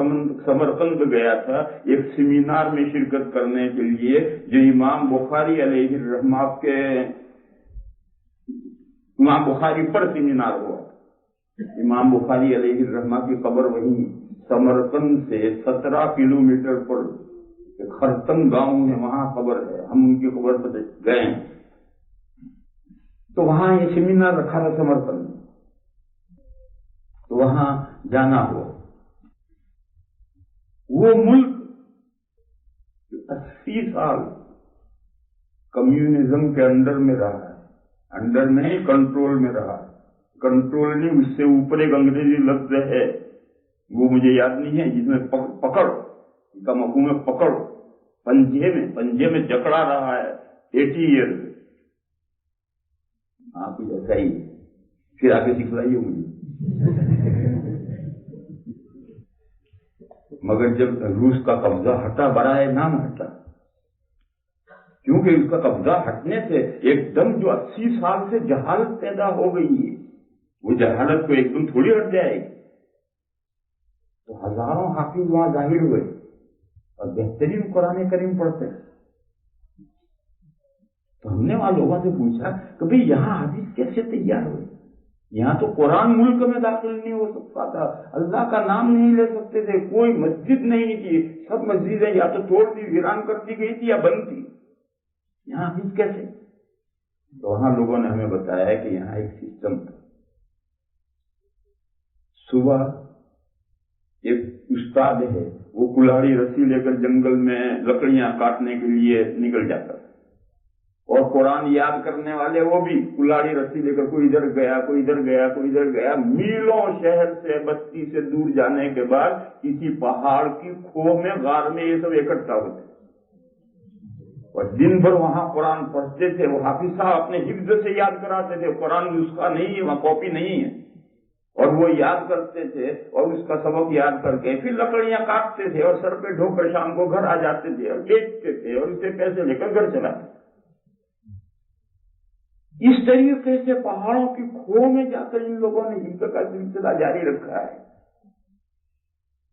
سمرقند گیا تھا ایک سیمینار میں شرکت کرنے کے لیے، جو امام بخاری علیہ الرحمہ کے امام بخاری پر سیمینار ہوا. امام بخاری علیہ الرحمہ کی قبر وہیں سمرقند سے 17 کلومیٹر پر خرطم گاؤں ہے، وہاں قبر ہے. ہم ان کی قبر پر گئے تو وہاں یہ سیمینار رکھا تھا سمرقند میں، تو وہاں جانا ہوا. وہ ملک 80 سال کمیونزم کے انڈر میں رہا ہے، انڈر نہیں کنٹرول میں رہا ہے. کنٹرول نہیں، اس سے اوپر ایک انگریزی لفظ ہے وہ مجھے یاد نہیں ہے، جس میں پکڑ کا مفہوم ہے، پکڑ، پنجے میں جکڑا رہا ہے 80 ایئرز. آپ کچھ ایسا ہی پھر آگے سکھلائیے مجھے. مگر جب روس کا قبضہ ہٹا، برائے نام ہٹا، کیونکہ اس کا قبضہ ہٹنے سے ایک دم جو 80 سال سے جہالت پیدا ہو گئی ہے، وہ جہالت کو ایک دم تھوڑی ہٹ جائے گی. تو ہزاروں حافظ وہاں ظاہر ہوئے اور بہترین قرآن کریم پڑھتے ہیں. تو ہم نے وہاں لوگوں سے پوچھا کہ بھئی یہاں حدیث کیسے تیار ہوئے؟ یہاں تو قرآن ملک میں داخل نہیں ہو سکتا تھا، اللہ کا نام نہیں لے سکتے تھے، کوئی مسجد نہیں تھی، سب مسجدیں یا تو توڑ دی، ویران کر دی گئی تھی یا بند تھی. یہاں حدیث کیسے؟ تو وہاں لوگوں نے ہمیں بتایا کہ یہاں ایک سسٹم تھا. صبح ایک استاد ہے، وہ کلاڑی رسی لے کر جنگل میں لکڑیاں کاٹنے کے لیے نکل جاتا تھا، اور قرآن یاد کرنے والے وہ بھی کلاڑی رسی لے کر کوئی ادھر گیا کوئی ادھر گیا کوئی ادھر گیا، میلوں شہر سے بستی سے دور جانے کے بعد کسی پہاڑ کی کھو میں غار میں یہ سب اکٹھا ہوتے اور دن بھر وہاں قرآن پڑھتے تھے. وہ حافظ صاحب اپنے حفظ سے یاد کراتے تھے، قرآن نسخہ نہیں ہے، وہاں کاپی نہیں ہے، اور وہ یاد کرتے تھے اور اس کا سبق یاد کر کے پھر لکڑیاں کاٹتے تھے اور سر پہ ڈھو کر شام کو گھر آ جاتے تھے اور بیچتے تھے اور اسے پیسے لے کر گھر چلاتے. اس طریقے سے پہاڑوں کی کھو میں جا کر ان لوگوں نے حفظ کا سلسلہ جاری رکھا ہے.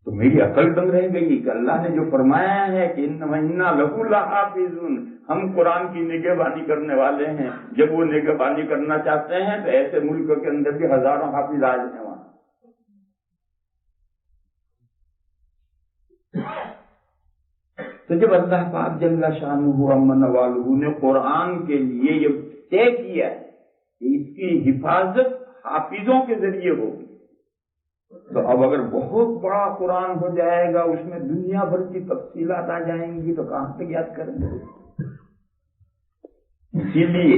تو میری عقل دنگ رہ گئی کہ اللہ نے جو فرمایا ہے کہ اِنَّا لَهُ لَحَافِظُونَ، ہم قرآن کی نگہبانی کرنے والے ہیں. جب وہ نگہبانی کرنا چاہتے ہیں تو ایسے ملک کے اندر بھی ہزاروں حافظ آ جائیں وہاں. تو جب اللہ پاک جل شانہ عم نوالہ نے قرآن کے لیے یہ طے کیا ہے کہ اس کی حفاظت حافظوں کے ذریعے ہوگی، تو اب اگر بہت بڑا قرآن ہو جائے گا، اس میں دنیا بھر کی تفصیلات آ جائیں گی، تو کہاں سے یاد کریں گے؟ اسی لیے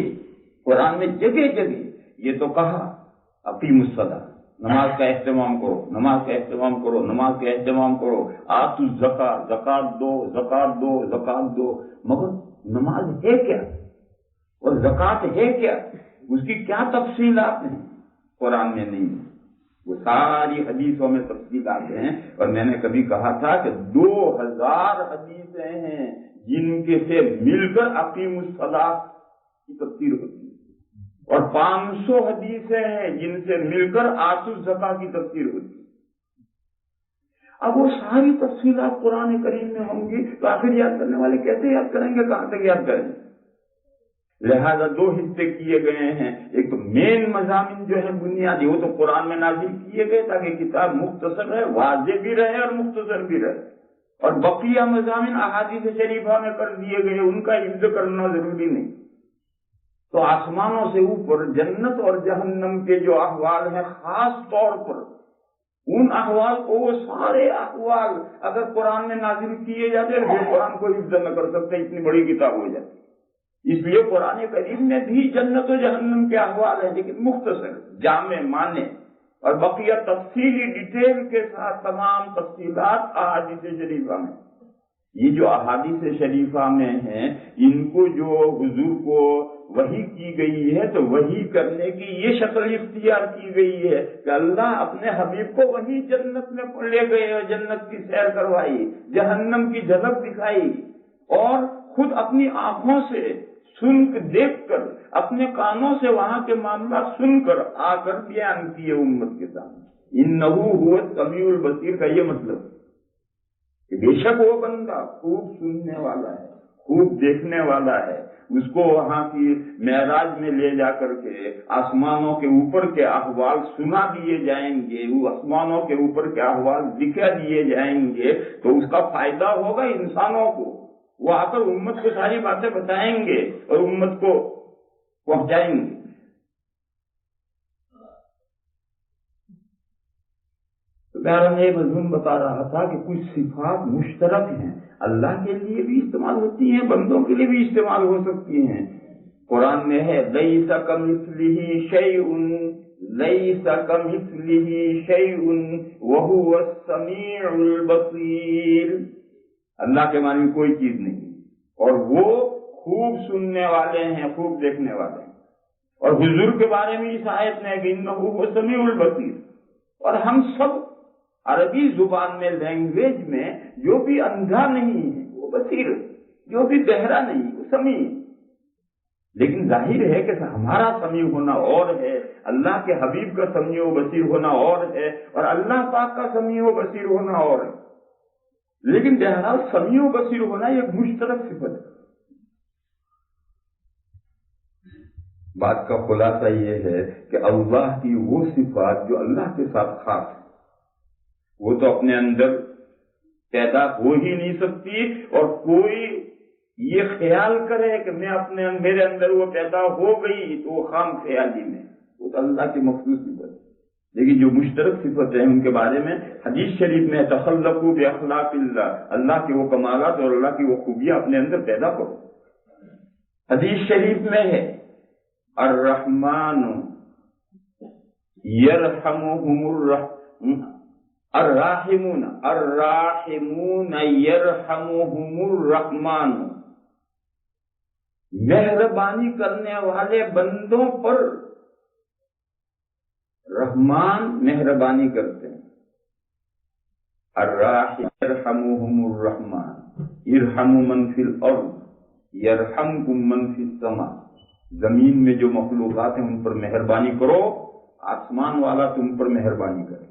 قرآن میں جگہ جگہ یہ تو کہا اقیموا الصلاۃ، نماز کا اہتمام کرو، نماز کا اہتمام کرو، نماز کا اہتمام کرو. آتوا الزکوٰۃ، زکات دو، زکات دو، زکات دو. مگر نماز ہے کیا اور زکات ہے کیا، اس کی کیا تفصیلات ہیں؟ قرآن میں نہیں. وہ ساری حدیثوں میں تفصیلات ہیں. اور میں نے کبھی کہا تھا کہ 2000 حدیثیں ہیں جن کے سے مل کر اقیموا الصلاۃ کی تفسیر ہوتی ہے، اور 500 حدیثیں ہیں جن سے مل کر آتوا الزکوٰۃ کی تفسیر ہوتی ہے. اب وہ ساری تفصیلات قرآن کریم میں ہوں گی تو آخر یاد کرنے والے کیسے یاد کریں گے، کہاں تک یاد کریں گے؟ لہذا 2 حصے کیے گئے ہیں. ایک تو مین مضامین جو ہے بنیادی، وہ تو قرآن میں نازل کیے گئے تاکہ کتاب مختصر ہے، واضح بھی رہے اور مختصر بھی رہے. اور بقیہ مضامین احادیث شریفہ میں کر دیے گئے، ان کا حفظ کرنا ضروری نہیں. تو آسمانوں سے اوپر جنت اور جہنم کے جو احوال ہیں، خاص طور پر ان احوال کو، وہ سارے احوال اگر قرآن میں نازل کیے جاتے ہیں تو قرآن کو حفظ نہ کر سکتے، اتنی بڑی کتاب ہو جاتی. اس لیے قرآن کریم میں بھی جنت و جہنم کے احوال ہیں، لیکن مختصر، جامع، معنی، اور بقیہ تفصیلی ڈیٹیل کے ساتھ تمام تفصیلات احادیث شریفہ میں. یہ جو احادیث شریفہ میں ہیں، ان کو جو حضور کو وحی کی گئی ہے تو وحی کرنے کی یہ شکل اختیار کی گئی ہے کہ اللہ اپنے حبیب کو وہی جنت میں لے گئے اور جنت کی سیر کروائی، جہنم کی جھلک دکھائی، اور خود اپنی آنکھوں سے سن دیکھ کر، اپنے کانوں سے وہاں کے معاملات سن کر آ کر بیان کیے امت کے سامنے. انہو هو السمیع البصیر کا یہ مطلب کہ بے شک وہ بندہ خوب سننے والا ہے، خوب دیکھنے والا ہے. اس کو وہاں کی معراج میں لے جا کر کے آسمانوں کے اوپر کے احوال سنا دیے جائیں گے، وہ آسمانوں کے اوپر کے احوال دکھا دیے جائیں گے، تو اس کا فائدہ ہوگا انسانوں کو. وہ آ کر امت کو ساری باتیں بتائیں گے اور امت کو پہنچائیں گے. تو بہرحال یہ مضمون بتا رہا تھا کہ کچھ صفات مشترک ہیں، اللہ کے لیے بھی استعمال ہوتی ہیں، بندوں کے لیے بھی استعمال ہو سکتی ہیں. قرآن میں ہے لیس کمثلہ شیء، لیس کمثلہ شیء وہو السمیع البصیر. اللہ کے معنی کوئی چیز نہیں، اور وہ خوب سننے والے ہیں، خوب دیکھنے والے ہیں. اور حضور کے بارے میں اس آیت میں ہے کہ انہ هو السمیع البصیر. اور ہم سب عربی زبان میں، لینگویج میں، جو بھی اندھا نہیں ہے وہ بصیر، جو بھی بہرا نہیں وہ سمیع. لیکن ظاہر ہے کہ ہمارا سمیع ہونا اور ہے، اللہ کے حبیب کا سمیع و بصیر ہونا اور ہے، اور اللہ پاک کا سمیع و بصیر ہونا اور ہے. لیکن بہرحال سمیع و بصیر ہونا ایک مشترک صفت ہے. بات کا خلاصہ یہ ہے کہ اللہ کی وہ صفات جو اللہ کے ساتھ خاص ہے، وہ تو اپنے اندر پیدا ہو ہی نہیں سکتی، اور کوئی یہ خیال کرے کہ میرے اندر وہ پیدا ہو گئی تو وہ خام خیالی میں، وہ تو اللہ کی مخصوص صفت ہے. لیکن جو مشترک صفت ہیں ان کے بارے میں حدیث شریف میں تخلقوا باخلاق اللہ، اللہ کے وہ کمالات اور اللہ کی وہ خوبیاں اپنے اندر پیدا کرو. حدیث شریف میں ہے الرحمن یرحمہم الراحمون یرحمہم الرحمن، مہربانی کرنے والے بندوں پر رحمان مہربانی کرتے ہیں۔ الراحم یرحمہم الرحمن ارحموا من فی الارض یرحمکم من فی السماء، زمین میں جو مخلوقات ہیں ان پر مہربانی کرو، آسمان والا تم پر مہربانی کرے۔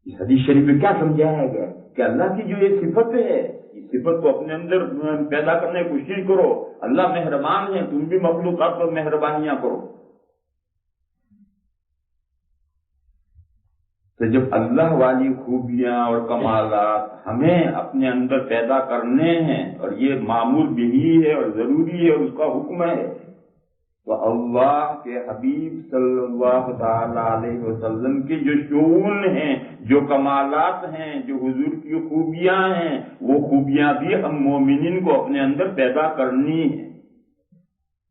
اس حدیث شریف میں کیا سمجھایا گیا کہ اللہ کی جو یہ صفت ہے، اس صفت کو اپنے اندر پیدا کرنے کی کوشش کرو۔ اللہ مہربان ہے، تم بھی مخلوقات پر مہربانیاں کرو۔ تو جب اللہ والی خوبیاں اور کمالات ہمیں اپنے اندر پیدا کرنے ہیں، اور یہ معمول بھی ہے اور ضروری ہے، اس کا حکم ہے، تو اللہ کے حبیب صلی اللہ تعالی علیہ وسلم کے جو شؤون ہیں، جو کمالات ہیں، جو حضور کی خوبیاں ہیں، وہ خوبیاں بھی ہم مومنین کو اپنے اندر پیدا کرنی ہیں،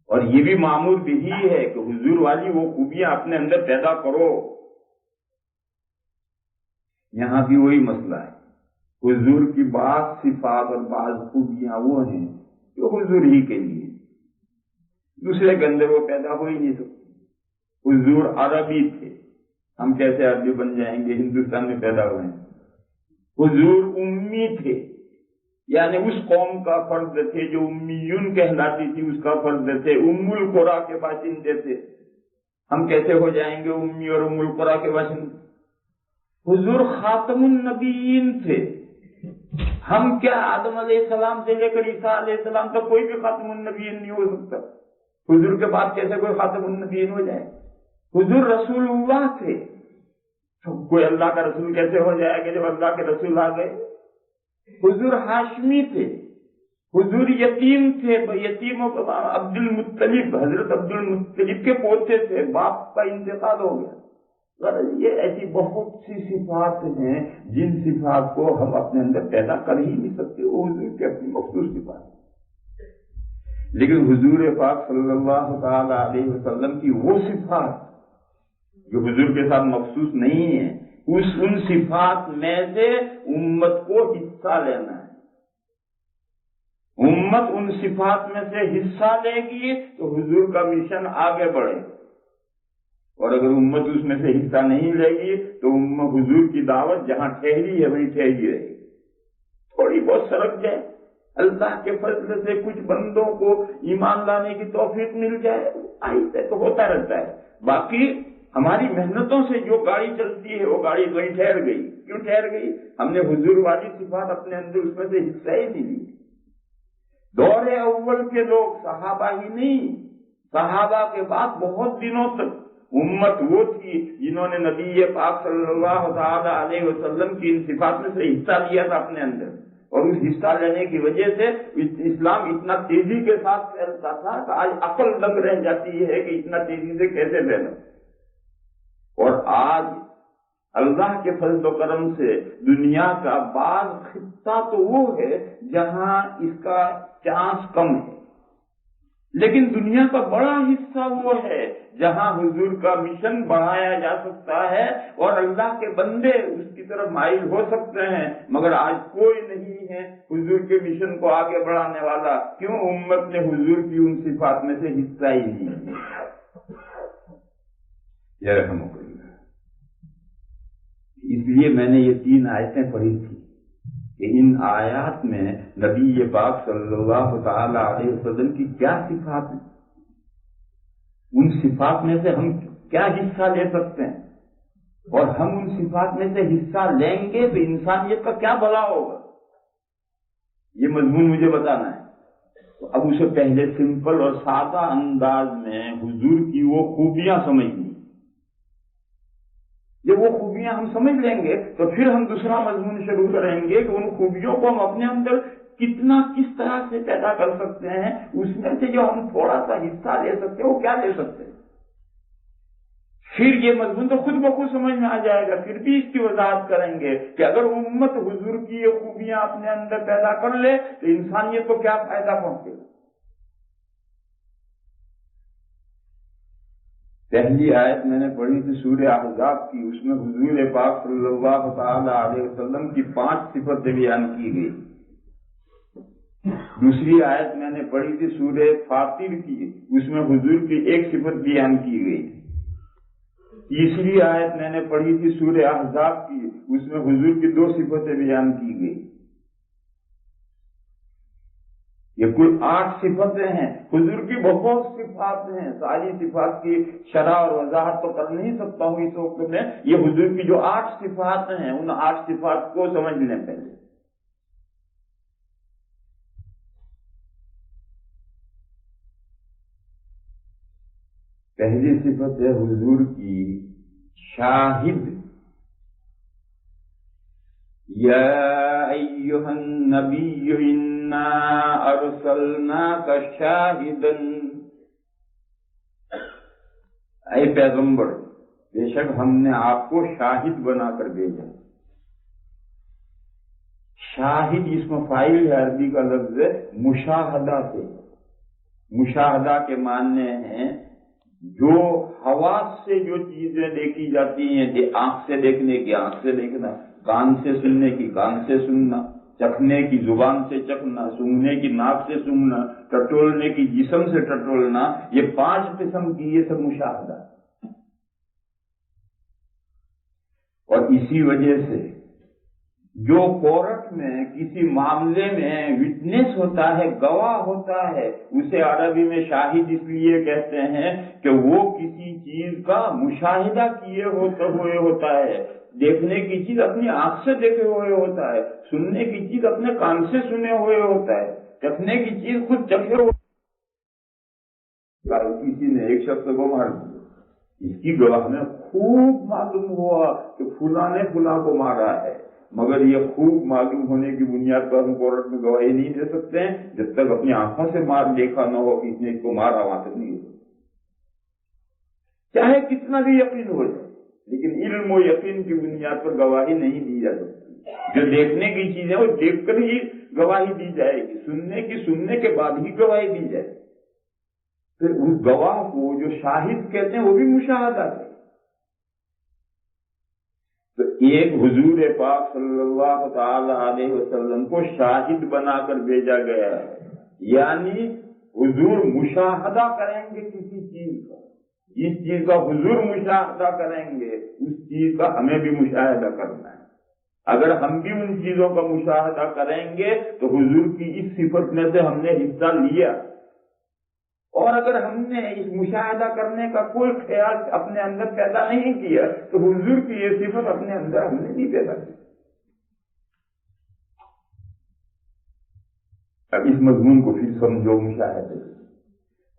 اور یہ بھی معمول بھی ہے کہ حضور والی وہ خوبیاں اپنے اندر پیدا کرو۔ یہاں بھی وہی مسئلہ ہے، حضور کی بعض صفات اور بعض خوبیاں وہ ہیں جو حضور ہی کے لیے، دوسرے کے اندر وہ پیدا ہو ہی نہیں سکتی۔ حضور عربی تھے، ہم کیسے عربی بن جائیں گے؟ ہندوستان میں پیدا ہوئے ہیں۔ حضور امی تھے، یعنی اس قوم کا فرد تھے جو امیون کہلاتی تھی، اس کا فرد تھے، ام القریٰ کے باشندے تھے، ہم کیسے ہو جائیں گے امی اور ام القریٰ کے باشندے؟ حضور خاتم النبیین تھے، ہم کیا آدم علیہ السلام سے لے کر عیسیٰ علیہ السلام تک کوئی بھی خاتم النبیین نہیں ہو سکتا، حضور کے بعد کیسے کوئی خاتم النبیین ہو جائے؟ حضور رسول اللہ تھے، تو کوئی اللہ کا رسول کیسے ہو جائے گا جب اللہ کے رسول آ گئے؟ حضور ہاشمی تھے، حضور یتیم تھے، یتیم عبد المطلب، حضرت عبد المطلب کے پوتے تھے، باپ کا انتقال ہو گیا۔ یہ ایسی بہت سی صفات ہیں جن صفات کو ہم اپنے اندر پیدا کر ہی نہیں سکتے، وہ حضور کی اپنی مخصوص صفات ہے۔ لیکن حضور پاک صلی اللہ تعالی علیہ وسلم کی وہ صفات جو حضور کے ساتھ مخصوص نہیں ہیں، ان صفات میں سے امت کو حصہ لینا ہے۔ امت ان صفات میں سے حصہ لے گی تو حضور کا مشن آگے بڑھے گا، اور اگر امت اس میں سے حصہ نہیں لے گی تو حضور کی دعوت جہاں ٹھہری ہے وہیں ٹھہری رہے گی۔ تھوڑی بہت سرک جائے، اللہ کے فضل سے کچھ بندوں کو ایمان لانے کی توفیق مل جائے، آہستہ تو ہوتا رہتا ہے، باقی ہماری محنتوں سے جو گاڑی چلتی ہے وہ گاڑی وہیں ٹھہر گئی۔ کیوں ٹھہر گئی؟ ہم نے حضور والی صفات اپنے اندر اس میں سے حصہ ہی نہیں لی۔ دور اول کے لوگ صحابہ ہی نہیں، صحابہ کے بعد بہت دنوں تک امت وہ تھی جنہوں نے نبی پاک صلی اللہ تعالی علیہ وسلم کی ان صفات میں سے حصہ لیا تھا اپنے اندر، اور اس حصہ لینے کی وجہ سے اسلام اتنا تیزی کے ساتھ پھیلتا تھا کہ آج عقل دنگ رہ جاتی ہے کہ اتنا تیزی سے کیسے پھیلا۔ اور آج اللہ کے فضل و کرم سے دنیا کا بعض خطہ تو وہ ہے جہاں اس کا چانس کم ہے، لیکن دنیا کا بڑا حصہ وہ ہے جہاں حضور کا مشن بڑھایا جا سکتا ہے اور اللہ کے بندے اس کی طرف مائل ہو سکتے ہیں، مگر آج کوئی نہیں ہے حضور کے مشن کو آگے بڑھانے والا۔ کیوں؟ امت نے حضور کی ان صفات میں سے حصہ ہی نہیں ہے۔ اس لیے میں نے یہ 3 آیتیں پڑھی تھی کہ ان آیات میں نبی پاک صلی اللہ تعالی علیہ وسلم کی کیا صفات ہیں، ان صفات میں سے ہم کیا حصہ لے سکتے ہیں، اور ہم ان صفات میں سے حصہ لیں گے تو انسانیت کا کیا بھلا ہوگا، یہ مضمون مجھے بتانا ہے۔ تو اب اسے پہلے سمپل اور سادہ انداز میں حضور کی وہ خوبیاں سمجھنی، جب وہ خوبیاں ہم سمجھ لیں گے تو پھر ہم دوسرا مضمون شروع کریں گے کہ ان خوبیوں کو ہم اپنے اندر کس طرح سے پیدا کر سکتے ہیں، اس میں سے جو ہم تھوڑا سا حصہ لے سکتے ہیں وہ کیا لے سکتے ہیں۔ پھر یہ مضمون تو خود بخود سمجھ میں آ جائے گا. پھر بھی اس کی وضاحت کریں گے کہ اگر امت حضور کی یہ خوبیاں اپنے اندر پیدا کر لے تو انسانیت کو کیا فائدہ پہنچے گا. پہلی آیت میں نے پڑھی تھی سورہ احزاب کی، اس میں حضور پاک صلی اللہ تعالی علیہ وسلم کی 5 صفتیں بیان کی گئی. دوسری آیت میں نے پڑھی تھی سورہ فاطر کی، اس میں حضور کی 1 صفت بیان کی گئی. تیسری آیت میں نے پڑھی تھی سورہ احزاب کی، اس میں حضور کی 2 صفتیں بیان کی گئی. یہ کل 8 صفتیں ہیں. حضور کی بہت صفات ہیں، ساری صفات کی شرح اور وضاحت تو کر نہیں سکتا ہوں اس وقت میں. یہ حضور کی جو 8 صفات ہیں ان 8 صفات کو سمجھ لیں. پہلی صفت ہے حضور کی شاہد. یا ایھا النبی انا ارسلناک شاہدا، اے پیغمبر بے شک ہم نے آپ کو شاہد بنا کر بھیجا. شاہد اسم فاعل ہے، عربی کا لفظ ہے مشاہدہ سے. مشاہدہ کے معنی ہیں جو حواس سے جو چیزیں دیکھی جاتی ہیں، آنکھ سے دیکھنے کی آنکھ سے دیکھنا، کان سے سننے کی کان سے سننا، چکھنے کی زبان سے چکھنا، سونگھنے کی ناک سے سونگھنا، ٹٹولنے کی جسم سے ٹٹولنا، یہ 5 قسم کی یہ سب مشاہدہ. اور اسی وجہ سے جو کورٹ میں کسی معاملے میں وٹنس ہوتا ہے، گواہ ہوتا ہے، اسے عربی میں شاہد اس لیے کہتے ہیں کہ وہ کسی چیز کا مشاہدہ کیے ہوئے ہوتا ہے. دیکھنے کی چیز اپنی آنکھ سے دیکھے ہوئے ہوتا ہے، سننے کی چیز اپنے کان سے سنے ہوئے ہوتا ہے، چکھنے کی چیز خود چکھے ہوئے. کسی نے ایک شخص کو مار دیا، اس کی گواہ میں خوب معلوم ہوا کہ فلاں نے فلاں کو مارا ہے، مگر یہ خوب معلوم ہونے کی بنیاد پر ہم کورٹ میں گواہی نہیں دے سکتے ہیں جب تک اپنی آنکھوں سے مار دیکھا نہ ہو کہ اس نے اس کو مارا، وہاں تک نہیں ہو سکتا. چاہے کتنا بھی یقین ہو جائے، لیکن علم و یقین کی بنیاد پر گواہی نہیں دی جا سکتی. جو دیکھنے کی چیزیں وہ دیکھ کر ہی گواہی دی جائے گی، سننے کے بعد ہی گواہی دی جائے گی. پھر اس گواہ کو جو شاہد کہتے ہیں وہ بھی مشاہدہ ہے. تو ایک حضور پاک صلی اللہ تعالی علیہ وسلم کو شاہد بنا کر بھیجا گیا ہے، یعنی حضور مشاہدہ کریں گے کسی چیز کا، جس چیز کا حضور مشاہدہ کریں گے اس چیز کا ہمیں بھی مشاہدہ کرنا ہے. اگر ہم بھی ان چیزوں کا مشاہدہ کریں گے تو حضور کی اس صفت میں سے ہم نے حصہ لیا، اور اگر ہم نے اس مشاہدہ کرنے کا کوئی خیال اپنے اندر پیدا نہیں کیا تو حضور کی یہ صفت اپنے اندر ہم نے نہیں پیدا کی. اب اس مضمون کو پھر سمجھو. مشاہدے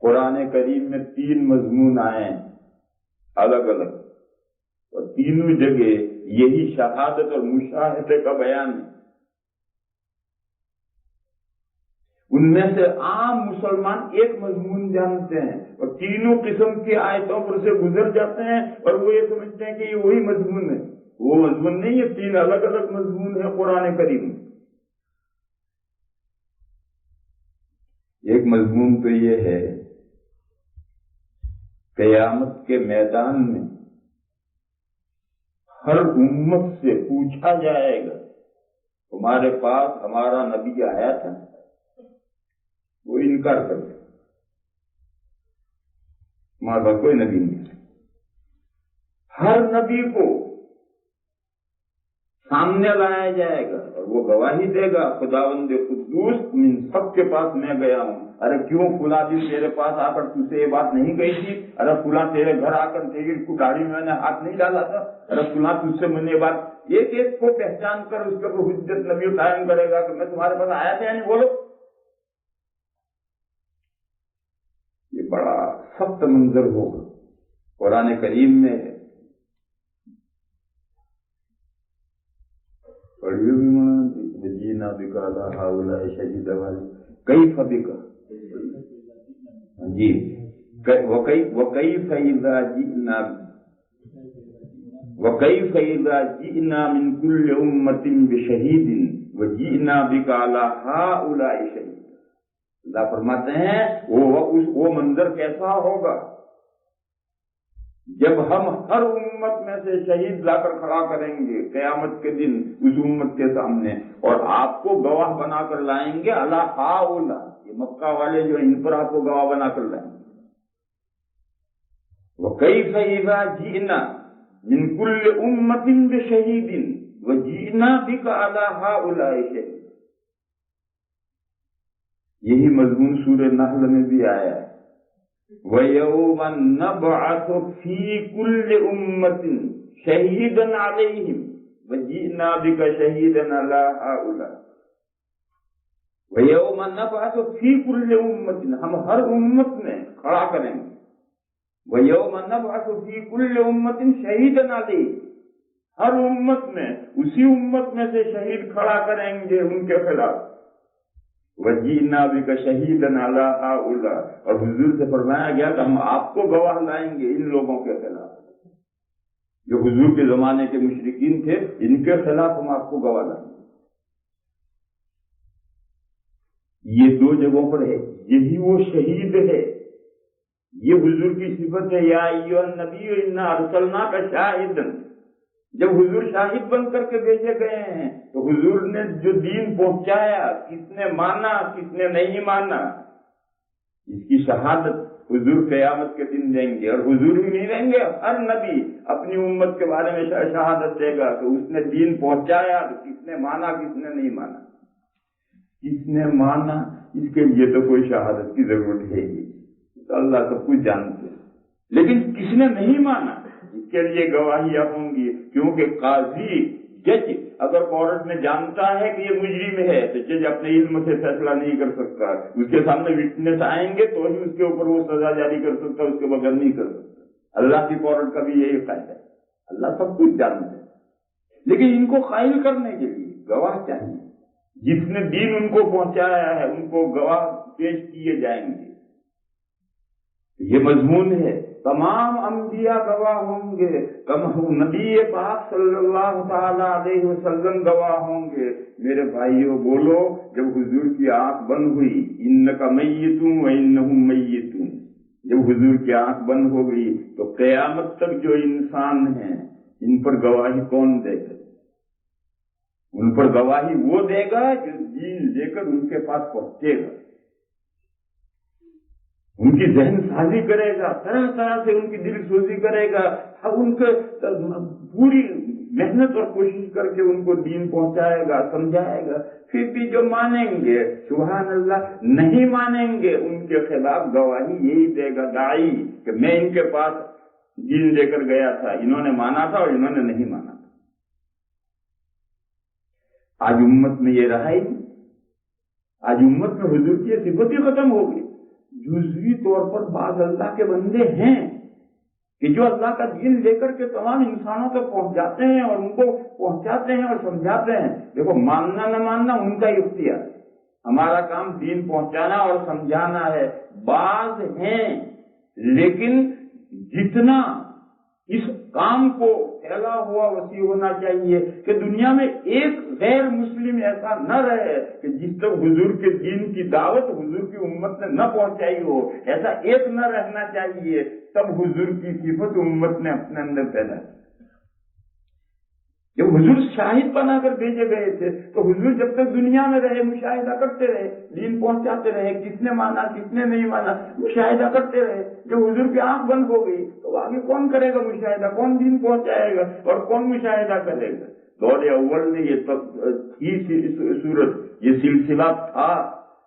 قرآن کریم میں 3 مضمون آئے ہیں الگ الگ، اور تینوں جگہ یہی شہادت اور مشاہدے کا بیان ہے. ان میں سے عام مسلمان ایک مضمون جانتے ہیں اور تینوں قسم کی آیتوں پر سے گزر جاتے ہیں اور وہ یہ سمجھتے ہیں کہ یہ وہی مضمون ہے. وہ مضمون نہیں، یہ 3 الگ الگ مضمون ہیں قرآن کریم میں. ایک مضمون تو یہ ہے قیامت کے میدان میں ہر امت سے پوچھا جائے گا تمہارے پاس ہمارا نبی آیا تھا؟ وہ انکار کر دے، ہمارے پاس کوئی نبی نہیں ہے. ہر نبی کو سامنے لایا جائے گا اور وہ گواہی دے گا خداوند قدوس ان سب کے پاس میں گیا ہوں. ارے کیوں فلاں دن تیرے پاس آ کر تجھ سے یہ بات نہیں کہی تھی؟ ارے فلاں تیرے گھر آ کر تیری گاڑی میں نے ہاتھ نہیں ڈالا تھا؟ ارے فلاں تجھ سے میں نے بات. ایک ایک کو پہچان کر اس کے اوپر حجت نبی قائم کرے گا کہ میں تمہارے پاس آیا تھا. یعنی بولو، یہ بڑا سخت منظر ہوگا. قرآن کریم میں پڑھیے بھی جینا بکالا ہاؤلا شہید والے کئی فبکا جی وکئی فیضا جینا وَكَيْفَ إِذَا جِئْنَا مِنْ كُلِّ أُمَّةٍ بِشَهِيدٍ وَجِئْنَا بِكَ عَلَى هَؤُلَاءِ شَهِيدًا. اللہ فرماتے ہیں وہ منظر کیسا ہوگا جب ہم ہر امت میں سے شہید لا کر کھڑا کریں گے قیامت کے دن اس امت کے سامنے، اور آپ کو گواہ بنا کر لائیں گے علی ہؤلاء، یہ مکہ والے جو ان پر آپ کو گواہ بنا کر لائیں گے. وَكَيْفَ إِذَا جِئْنَا مِنْ كُلِّ أُمَّةٍ بِشَهِيدٍ وَجِئْنَا بِكَ عَلَى هَؤُلَاءِ شَهِيدًا. یہی مضمون سورہ نحل میں بھی آیا ہے. وَيَوْمَ نَبْعَثُ فِي كُلِّ أُمَّةٍ شَهِيدًا عَلَيْهِمْ وَجِئْنَا بِكَ شَهِيدًا عَلَى هَؤُلَاءِ. وَيَوْمَ نَبْعَثُ فِي كُلِّ أُمَّةٍ، ہم ہر امت میں کھڑا کریں گے. وَيَوْمَ نَبْعَثُ فِي كُلِّ أُمَّةٍ شَهِيدًا عَلَيْهِمْ، ہر امت میں اسی امت میں سے شہید کھڑا کریں گے ان کے خلاف. وَجِئْنَا بِكَ شَهِيدًا عَلَى هَؤُلَاءِ، اور حضور سے فرمایا گیا کہ ہم آپ کو گواہ لائیں گے ان لوگوں کے خلاف جو حضور کے زمانے کے مشرکین تھے، ان کے خلاف ہم آپ کو گواہ لائیں گے. یہ دو جگہوں پر ہے، یہی وہ شہید ہے، یہ حضور کی صفت ہے. یا ایھا النبی انا ارسلناک شاہدا، جب حضور شاہد بن کر کے بھیجے گئے ہیں تو حضور نے جو دین پہنچایا کس نے مانا کس نے نہیں مانا، اس کی شہادت حضور قیامت کے دن دیں گے. اور حضور ہی نہیں دیں گے، ہر نبی اپنی امت کے بارے میں شہادت دے گا کہ اس نے دین پہنچایا تو کس نے مانا کس نے نہیں مانا. کس نے مانا اس کے لیے تو کوئی شہادت کی ضرورت ہے ہی، تو اللہ سب کچھ جانتے ہیں. لیکن کس نے نہیں مانا اس کے لیے گواہیاں ہوں گی، کیونکہ قاضی جج اگر کورٹ میں جانتا ہے کہ یہ مجرم ہے تو جج اپنے علم سے فیصلہ نہیں کر سکتا، اس کے سامنے وٹنس آئیں گے تو ہی اس کے اوپر وہ سزا جاری کر سکتا، اس کے بغیر نہیں کر سکتا. اللہ کی کورٹ کا بھی یہی قاعدہ ہے، اللہ سب کچھ جانتے ہیں. لیکن ان کو قائل کرنے کے لیے گواہ چاہیے، جس نے دین ان کو پہنچایا ہے ان کو گواہ پیش کیے جائیں گے. یہ مضمون ہے، تمام انبیاء گواہ ہوں گے، نبی پاک صلی اللہ تعالی علیہ وسلم گواہ ہوں گے. میرے بھائیوں بولو، جب حضور کی آنکھ بند ہوئی انک میت وانہم میتون، جب حضور کی آنکھ بند ہو گئی تو قیامت تک جو انسان ہیں ان پر گواہی کون دے گا؟ ان پر گواہی وہ دے گا جو دین لے کر ان کے پاس پہنچے گا، ان کی ذہن سازی کرے گا، طرح طرح سے ان کی دل سوزی کرے گا، ان کے پوری محنت اور کوشش کر کے ان کو دین پہنچائے گا، سمجھائے گا. پھر بھی جو مانیں گے سبحان اللہ، نہیں مانیں گے ان کے خلاف گواہی یہی دے گا داعی کہ میں ان کے پاس دین لے کر گیا تھا، انہوں نے مانا تھا اور انہوں نے نہیں مانا تھا. آج امت میں یہ رہا ہی نہیں، آج امت میں حضور کی صفت ہی ختم ہو گئی. جزوی طور پر بعض اللہ کے بندے ہیں کہ جو اللہ کا دین لے کر کے تمام انسانوں تک پہنچ جاتے ہیں اور ان کو پہنچاتے ہیں اور سمجھاتے ہیں. دیکھو ماننا نہ ماننا ان کا اختیار، ہمارا کام دین پہنچانا اور سمجھانا ہے. بعض ہیں لیکن جتنا اس کام کو پھیلا ہوا وسیع ہونا چاہیے کہ دنیا میں ایک غیر مسلم ایسا نہ رہے کہ جس تک حضور کے دین کی دعوت حضور کی امت نے نہ پہنچائی ہو، ایسا ایک نہ رہنا چاہیے. تب حضور کی صفت امت نے اپنے اندر پیدا کی. جب حضور شاہد بنا کر بھیجے گئے تھے تو حضور جب تک دنیا میں رہے مشاہدہ کرتے رہے، دین پہنچاتے رہے، کس نے مانا کس نے نہیں مانا مشاہدہ کرتے رہے. جب حضور کی آنکھ بند ہو گئی تو آگے کون کرے گا مشاہدہ، کون دین پہنچائے گا اور کون مشاہدہ کرے گا. دور اول میں یہ صورت یہ سلسلہ تھا،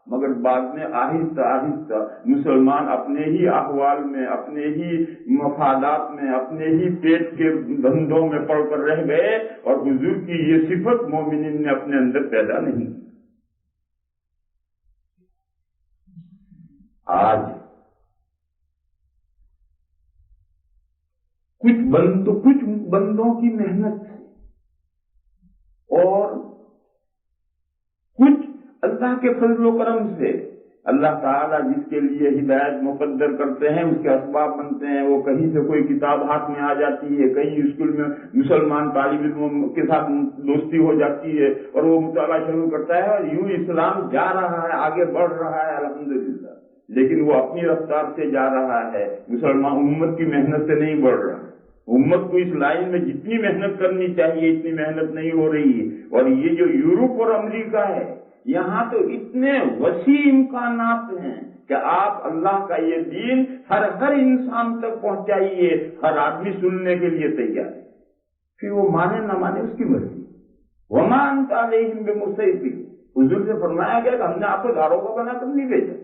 مگر بعد میں آہستہ آہستہ مسلمان اپنے ہی احوال میں، اپنے ہی مفادات میں، اپنے ہی پیٹ کے دھندوں میں پڑ کر رہ گئے اور حضور کی یہ صفت مومنین نے اپنے اندر پیدا نہیں کی. آج کچھ بندوں کی محنت سے اور کچھ اللہ کے فضل و کرم سے اللہ تعالیٰ جس کے لیے ہدایت مقدر کرتے ہیں اس کے اسباب بنتے ہیں. وہ کہیں سے کوئی کتاب ہاتھ میں آ جاتی ہے, کہیں اسکول میں مسلمان طالب علموں کے ساتھ دوستی ہو جاتی ہے اور وہ مطالعہ شروع کرتا ہے, اور یوں اسلام جا رہا ہے, آگے بڑھ رہا ہے الحمدللہ. لیکن وہ اپنی رفتار سے جا رہا ہے, مسلمان امت کی محنت سے نہیں بڑھ رہا. امت کو اس لائن میں جتنی محنت کرنی چاہیے اتنی محنت نہیں ہو رہی ہے. اور یہ جو یورپ اور امریکہ ہے, یہاں تو اتنے وسیع امکانات ہیں کہ آپ اللہ کا یہ دین ہر انسان تک پہنچائیے, ہر آدمی سننے کے لیے تیار ہے. پھر وہ مانے نہ مانے اس کی مرضی. وما انت علیہم بمسیطر, حضور سے فرمایا گیا کہ ہم نے آپ کو داروغہ بنا کر نہیں بھیجا,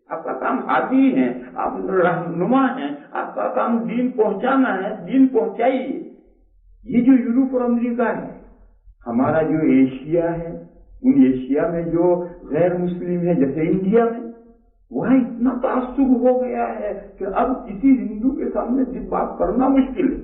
آپ کا کام ہادی ہے, آپ رہنما ہیں, آپ کا کام دین پہنچانا ہے, دین پہنچائیے. یہ جو یورپ اور امریکہ ہے, ہمارا جو ایشیا ہے, ان ایشیا میں جو غیر مسلم ہے جیسے انڈیا میں, وہاں اتنا تعصب ہو گیا ہے کہ اب کسی ہندو کے سامنے بات کرنا مشکل ہے.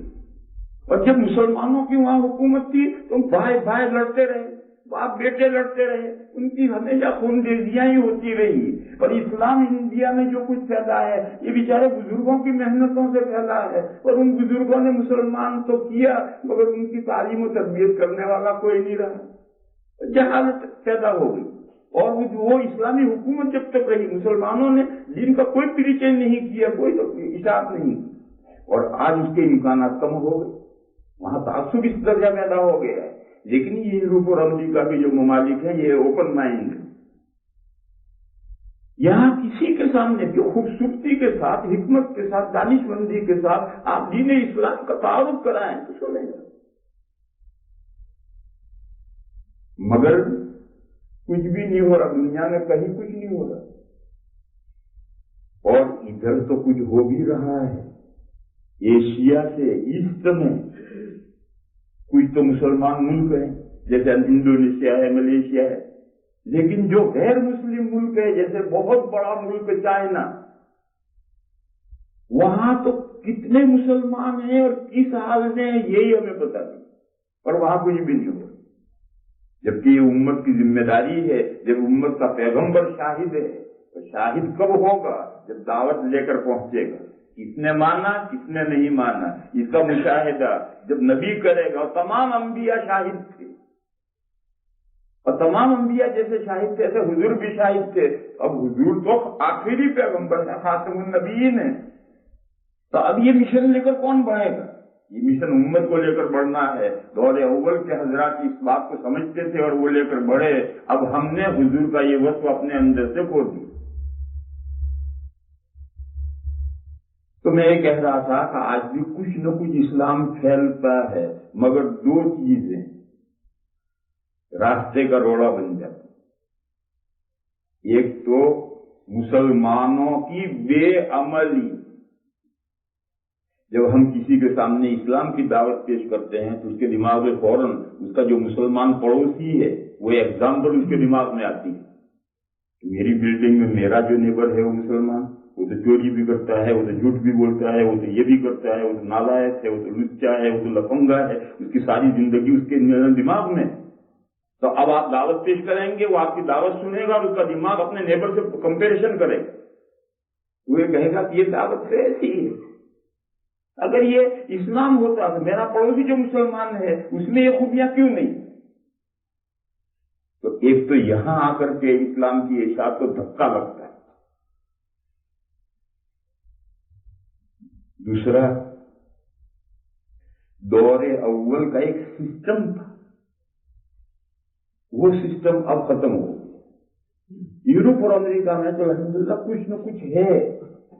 اور جب مسلمانوں کی وہاں حکومت تھی تو بھائی لڑتے رہے, باپ بیٹے لڑتے رہے, ان کی ہمیشہ خون ریزیاں ہی ہوتی رہی. اور اسلام انڈیا میں جو کچھ پھیلا ہے یہ بیچارے بزرگوں کی محنتوں سے پھیلا ہے, اور ان بزرگوں نے مسلمان تو کیا مگر ان کی تعلیم و تربیت کرنے والا کوئی نہیں رہا. جہالت پیدا ہو گئی. اور وہ اسلامی حکومت جب تک رہی مسلمانوں نے دین کا کوئی پریچے نہیں کیا, کوئی اشاعت نہیں کی. اور آج اس کے امکانات کم ہو گئے, وہاں تعصب اس درجہ پیدا ہو گیا ہے. لیکن یہ یورپ اور امریکہ کے جو ممالک ہیں یہ اوپن مائنڈ ہے. یہاں کسی کے سامنے جو خوبصورتی کے ساتھ, حکمت کے ساتھ, دانش مندی کے ساتھ آپ دین اسلام کا تعارف کرائیں تو سنیں گے. مگر کچھ بھی نہیں ہو رہا, دنیا میں کہیں کچھ نہیں ہو رہا. اور ادھر تو کچھ ہو بھی رہا ہے. ایشیا سے ایسٹ میں کچھ تو مسلمان ملک ہیں جیسے انڈونیشیا ہے, ملیشیا ہے, لیکن جو غیر مسلم ملک ہے جیسے بہت بڑا ملک چائنا, وہاں تو کتنے مسلمان ہیں اور کس حال میں ہیں یہی ہمیں پتہ نہیں, اور وہاں کچھ بھی نہیں ہو رہا. جبکہ یہ امت کی ذمہ داری ہے. جب امت کا پیغمبر شاہد ہے تو شاہد کب ہوگا؟ جب دعوت لے کر پہنچے گا. کس نے مانا کس نے نہیں مانا اس کا مشاہدہ جب نبی کرے گا. اور تمام انبیاء شاہد تھے, اور تمام انبیاء جیسے شاہد تھے ایسے حضور بھی شاہد تھے. اب حضور تو آخری پیغمبر ہے, خاتم النبیین ہے. تو اب یہ مشن لے کر کون بڑھے گا؟ یہ مشن امت کو لے کر بڑھنا ہے. دور اول کے حضرات اس بات کو سمجھتے تھے اور وہ لے کر بڑھے. اب ہم نے حضور کا یہ وصف اپنے اندر سے کھو دیا. تو میں یہ کہہ رہا تھا کہ آج بھی کچھ نہ کچھ اسلام پھیلتا ہے, مگر دو چیزیں راستے کا روڑا بن جاتی. ایک تو مسلمانوں کی بے عملی. جب ہم کسی کے سامنے اسلام کی دعوت پیش کرتے ہیں تو اس کے دماغ میں فوراً اس کا جو مسلمان پڑوسی ہے وہ ایگزامپل اس کے دماغ میں آتی ہے. میری بلڈنگ میں میرا جو نیبر ہے وہ مسلمان, وہ تو چوری بھی کرتا ہے, وہ تو جھوٹ بھی بولتا ہے, وہ تو یہ بھی کرتا ہے, وہ تو نالائق ہے, وہ تو لچا ہے, وہ تو لفنگا ہے. اس کی ساری زندگی اس کے دماغ میں. تو اب آپ دعوت پیش کریں گے, وہ آپ کی دعوت سنے گا اور اس کا دماغ اپنے نیبر سے کمپیریشن کرے گا. وہ یہ کہے گا کہ یہ دعوت سے ایسی ہے. اگر یہ اسلام ہوتا تو میرا پڑوسی جو مسلمان ہے اس میں یہ خوبیاں کیوں نہیں؟ تو ایک تو یہاں آ کر کے اسلام کی اشاعت کو دھکا لگتا ہے. دوسرا, دور اول کا ایک سسٹم تھا, وہ سسٹم اب ختم ہو گیا. یورپ اور امریکہ میں تو الحمدللہ کچھ نہ کچھ ہے,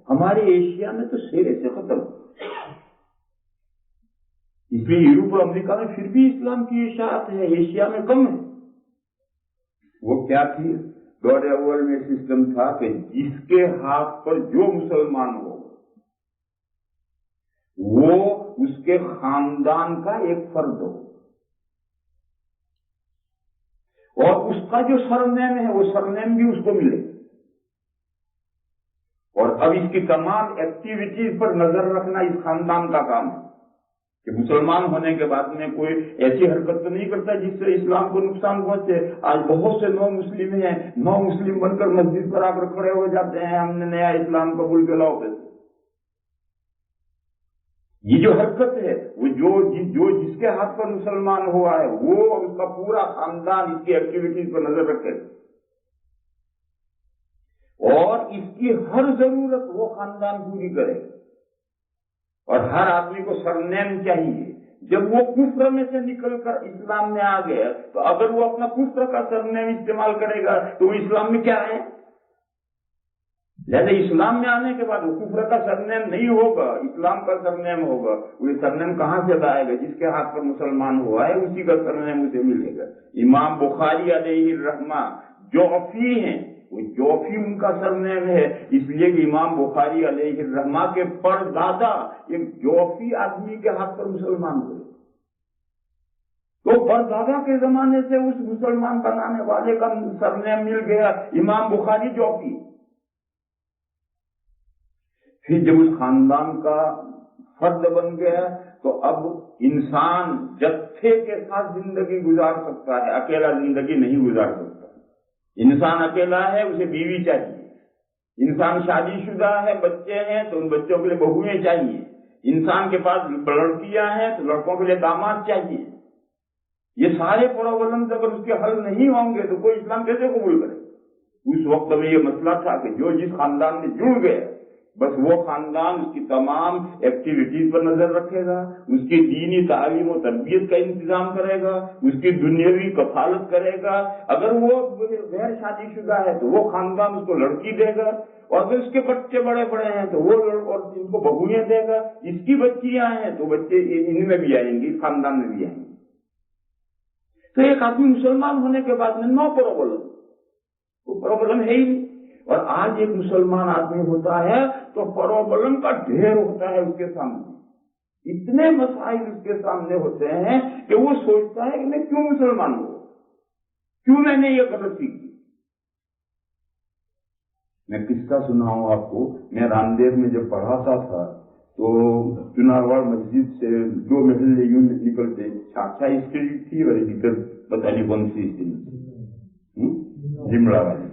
ہمارے ایشیا میں تو سرے سے ختم. اس لیے یورپ اور امریکہ میں پھر بھی اسلام کی اشاعت ہے, ایشیا میں کم ہے. وہ کیا تھی؟ دور اول میں سسٹم تھا کہ جس کے ہاتھ پر جو مسلمان ہو وہ اس کے خاندان کا ایک فرد ہو, اور اس کا جو سرنیم ہے وہ سرنیم بھی اس کو ملے. اور اب اس کی تمام ایکٹیویٹیز پر نظر رکھنا اس خاندان کا کام ہے. کہ مسلمان ہونے کے بعد میں کوئی ایسی حرکت تو نہیں کرتا جس سے اسلام کو نقصان پہنچے. آج بہت سے نو مسلم ہیں، نو مسلم بن کر مسجد پر آ کر کھڑے ہو جاتے ہیں، ہم نے نیا اسلام قبول کیا لاؤ پیسے. یہ جو حرکت ہے وہ جو جس کے ہاتھ پر مسلمان ہوا ہے وہ اور اس کا پورا خاندان اس کی ایکٹیویٹیز پر نظر رکھے اور اس کی ہر ضرورت وہ خاندان پوری کرے. اور ہر آدمی کو سرنیم چاہیے. جب وہ کفر میں سے نکل کر اسلام میں آ گیا تو اگر وہ اپنا کفر کا سرنیم استعمال کرے گا تو وہ اسلام میں کیا ہے؟ لہذا اسلام میں آنے کے بعد وہ کفر کا سرنیم نہیں ہوگا، اسلام کا سرنیم ہوگا. وہ سرنیم کہاں سے آئے گا؟ جس کے ہاتھ پر مسلمان ہوا ہے اسی کا سرنیم اسے ملے گا. امام بخاری علیہ الرحمہ جوفی ہیں، وہ جوفی ان کا سرنیم ہے اس لیے کہ امام بخاری علیہ الرحمہ کے پردادا ایک جوفی آدمی کے ہاتھ پر مسلمان ہوئے. تو پردادا کے زمانے سے اس مسلمان بنانے والے کا سرنیم مل گیا امام بخاری جوفی. پھر جب اس خاندان کا فرد بن گیا تو اب انسان جتھے کے ساتھ زندگی گزار سکتا ہے، اکیلا زندگی نہیں گزار سکتا. انسان اکیلا ہے، اسے بیوی چاہیے. انسان شادی شدہ ہے، بچے ہیں تو ان بچوں کے لیے بہویں چاہیے. انسان کے پاس لڑکیاں ہیں تو لڑکوں کے لیے داماد چاہیے. یہ سارے پرابلمز اگر اس کے حل نہیں ہوں گے تو کوئی اسلام کیسے قبول کرے؟ اس وقت میں یہ مسئلہ تھا کہ جو جس خاندان میں جڑ گئے بس وہ خاندان اس کی تمام ایکٹیویٹیز پر نظر رکھے گا، اس کی دینی تعلیم و تربیت کا انتظام کرے گا، اس کی دنیاوی کفالت کرے گا. اگر وہ غیر شادی شدہ ہے تو وہ خاندان اس کو لڑکی دے گا، اور اگر اس کے بچے بڑے بڑے ہیں تو وہ اور ان کو بہویں دے گا. اس کی بچیاں ہیں تو بچے ان میں بھی آئیں گے، اس خاندان میں بھی آئیں گے. تو ایک آدمی مسلمان ہونے کے بعد میں نو پرابلم، کوئی پرابلم ہے ہی نہیں. اور آج ایک مسلمان آدمی ہوتا ہے تو پرابلم کا ڈھیر ہوتا ہے اس کے سامنے. اتنے مسائل اس کے سامنے ہوتے ہیں کہ وہ سوچتا ہے کہ میں کیوں مسلمان ہوں، کیوں میں نے یہ غلطی کی. میں قصہ سناؤں آپ کو. میں راندیر میں جب پڑھاتا تھا تو چنارواڑ مسجد سے 2 محلے یوں نکلتے، چھاچا اسٹریٹ تھی اور پتہ نہیں کون سی اسٹریٹ، جملہ والی.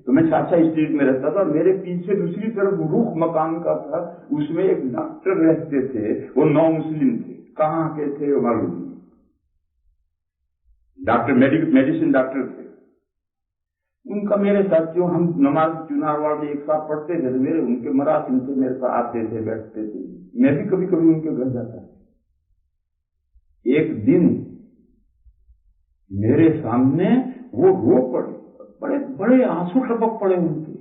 تو میں چھاچا اسٹریٹ میں رہتا تھا اور میرے پیچھے دوسری طرف رخ مکان کا تھا، اس میں ایک ڈاکٹر رہتے تھے. وہ نو مسلم تھے. کہاں کے تھے وہ معلوم نہیں. ڈاکٹر میڈیسن ڈاکٹر تھے. ان کا میرے ساتھ جو ہم نماز چنارواڑ میں ایک ساتھ پڑھتے تھے، میرے ان کے مراسم سے میرے ساتھ آتے تھے، بیٹھتے تھے. میں بھی کبھی کبھی ان کے گھر جاتا تھا. ایک دن میرے سامنے وہ رو پڑے، بڑے بڑے آنسو ٹپک پڑے ان کے،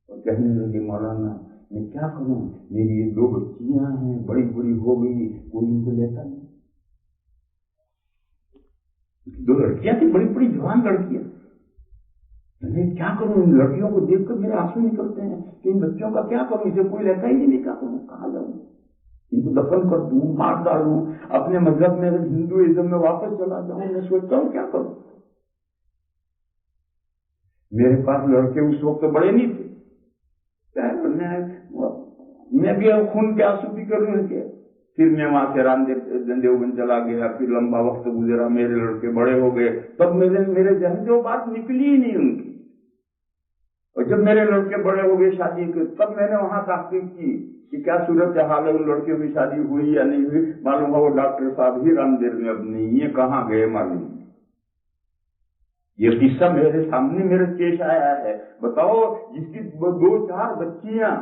اور کہنے لگے مولانا میں کیا کروں، میری یہ 2 بچیاں ہیں، بڑی بڑی ہو گئی، کوئی ان کو لیتا نہیں. 2 لڑکیاں تھیں، بڑی بڑی جوان لڑکیاں. میں کیا کروں، ان لڑکیوں کو دیکھ کر میرے آنسو نکلتے ہیں کہ ان بچوں کا کیا کروں، اسے کوئی لیتا ہی نہیں. کیا کروں، کہاں جاؤں، ان کو دفن کر دوں، مار ڈالوں، اپنے مذہب میں ہندوازم میں واپس چلا جاؤں. میں سوچتا ہوں کیا کروں. میرے پاس لڑکے اس وقت بڑے نہیں تھے، میں بھی خون کے آنسو بھی کر رہے تھے. پھر میں وہاں سے دیوبند چلا گیا. پھر لمبا وقت گزرا، میرے لڑکے بڑے ہو گئے. تب میرے ذہن سے وہ بات نکلی ہی نہیں ان کی. اور جب میرے لڑکے بڑے ہو گئے شادی کے، تب میں نے وہاں تحقیق کی کہ کیا صورت حال ہے، ان لڑکیوں کی شادی ہوئی یا نہیں ہوئی. معلوم ہوا وہ ڈاکٹر صاحب ہی راندیر میں اب نہیں ہے، کہاں گئے معلوم نہیں. یہ قصہ میرے سامنے میرے پیش آیا ہے. بتاؤ، جس کی 2-4 بچیاں،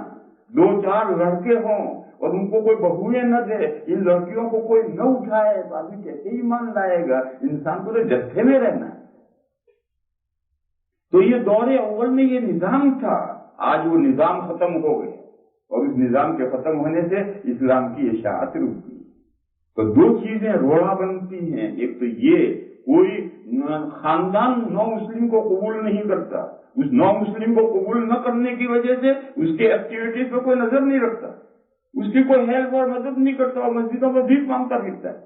2-4 لڑکے ہوں اور ان کو کوئی بہویں نہ دے، ان لڑکیوں کو کوئی نہ اٹھائے تو آدمی کیسے ایمان لائے گا؟ انسان کو تو جتھے میں رہنا ہے. تو یہ دور اول میں یہ نظام تھا. آج وہ نظام ختم ہو گیا اور اس نظام کے ختم ہونے سے اسلام کی اشاعت رک گئی. تو 2 چیزیں روڑا بنتی ہیں. ایک تو یہ کوئی خاندان نو مسلم کو قبول نہیں کرتا، اس نو مسلم کو قبول نہ کرنے کی وجہ سے اس کے ایکٹیویٹیز پہ کوئی نظر نہیں رکھتا، اس کی کوئی ہیلپ اور مدد نہیں کرتا، اور مسجدوں میں بھیک مانگتا پھرتا ہے.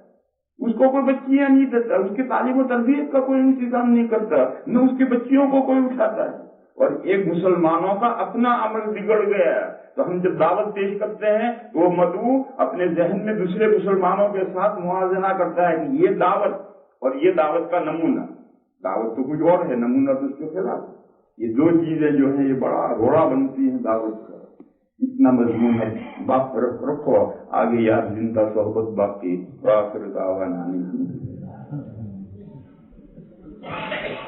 اس کو کوئی بچیاں نہیں دیتا، اس کی تعلیم و تربیت کا کوئی انتظام نہیں کرتا، نہ اس کی بچیوں کو کوئی اٹھاتا ہے. اور ایک مسلمانوں کا اپنا عمل بگڑ گیا تو ہم جب دعوت پیش کرتے ہیں تو وہ مدعو اپنے ذہن میں دوسرے مسلمانوں کے ساتھ موازنہ کرتا ہے کہ یہ دعوت اور یہ دعوت کا نمونہ، دعوت تو کچھ اور ہے، نمونہ تو اس کے خلاف، یہ دو چیزیں جو ہیں یہ بڑا روڑا بنتی ہیں دعوت کا، اتنا مضمون ہے۔ باپ رکھو آگے یار زندہ صحبت باقی، آخر دعوانا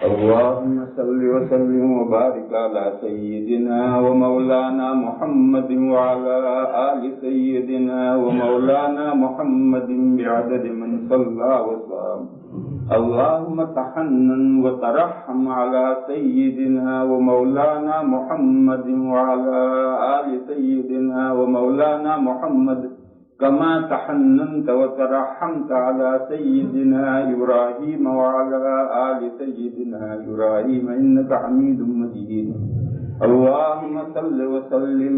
اللهم صل وسلم وبارك على سيدنا ومولانا محمد وعلى آل سيدنا ومولانا محمد بعدد من صلى وصام. اللهم تحنن وترحم على سيدنا ومولانا محمد وعلى آل سيدنا ومولانا محمد كما تحننت وترحمت على سيدنا إبراهيم وعلى آل سيدنا إبراهيم إنك حميد مجيد. اللهم صل وسلم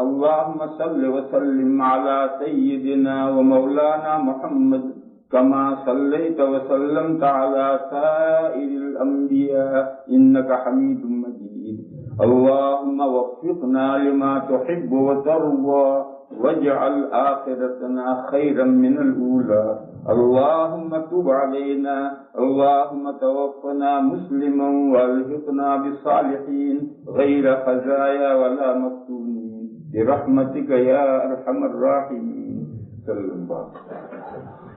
اللهم صل وسلم على سيدنا ومولانا محمد كما صليت وسلمت على سائر الأنبياء إنك حميد مجيد. اللهم وفقنا لما تحب وترضى واجعل آخرتنا خيرا من الأولى. اللهم تب علينا، اللهم توفنا مسلما والحقنا بالصالحين غير خزايا ولا مفتونين برحمتك يا أرحم الراحمين. صلى الله عليه وسلم.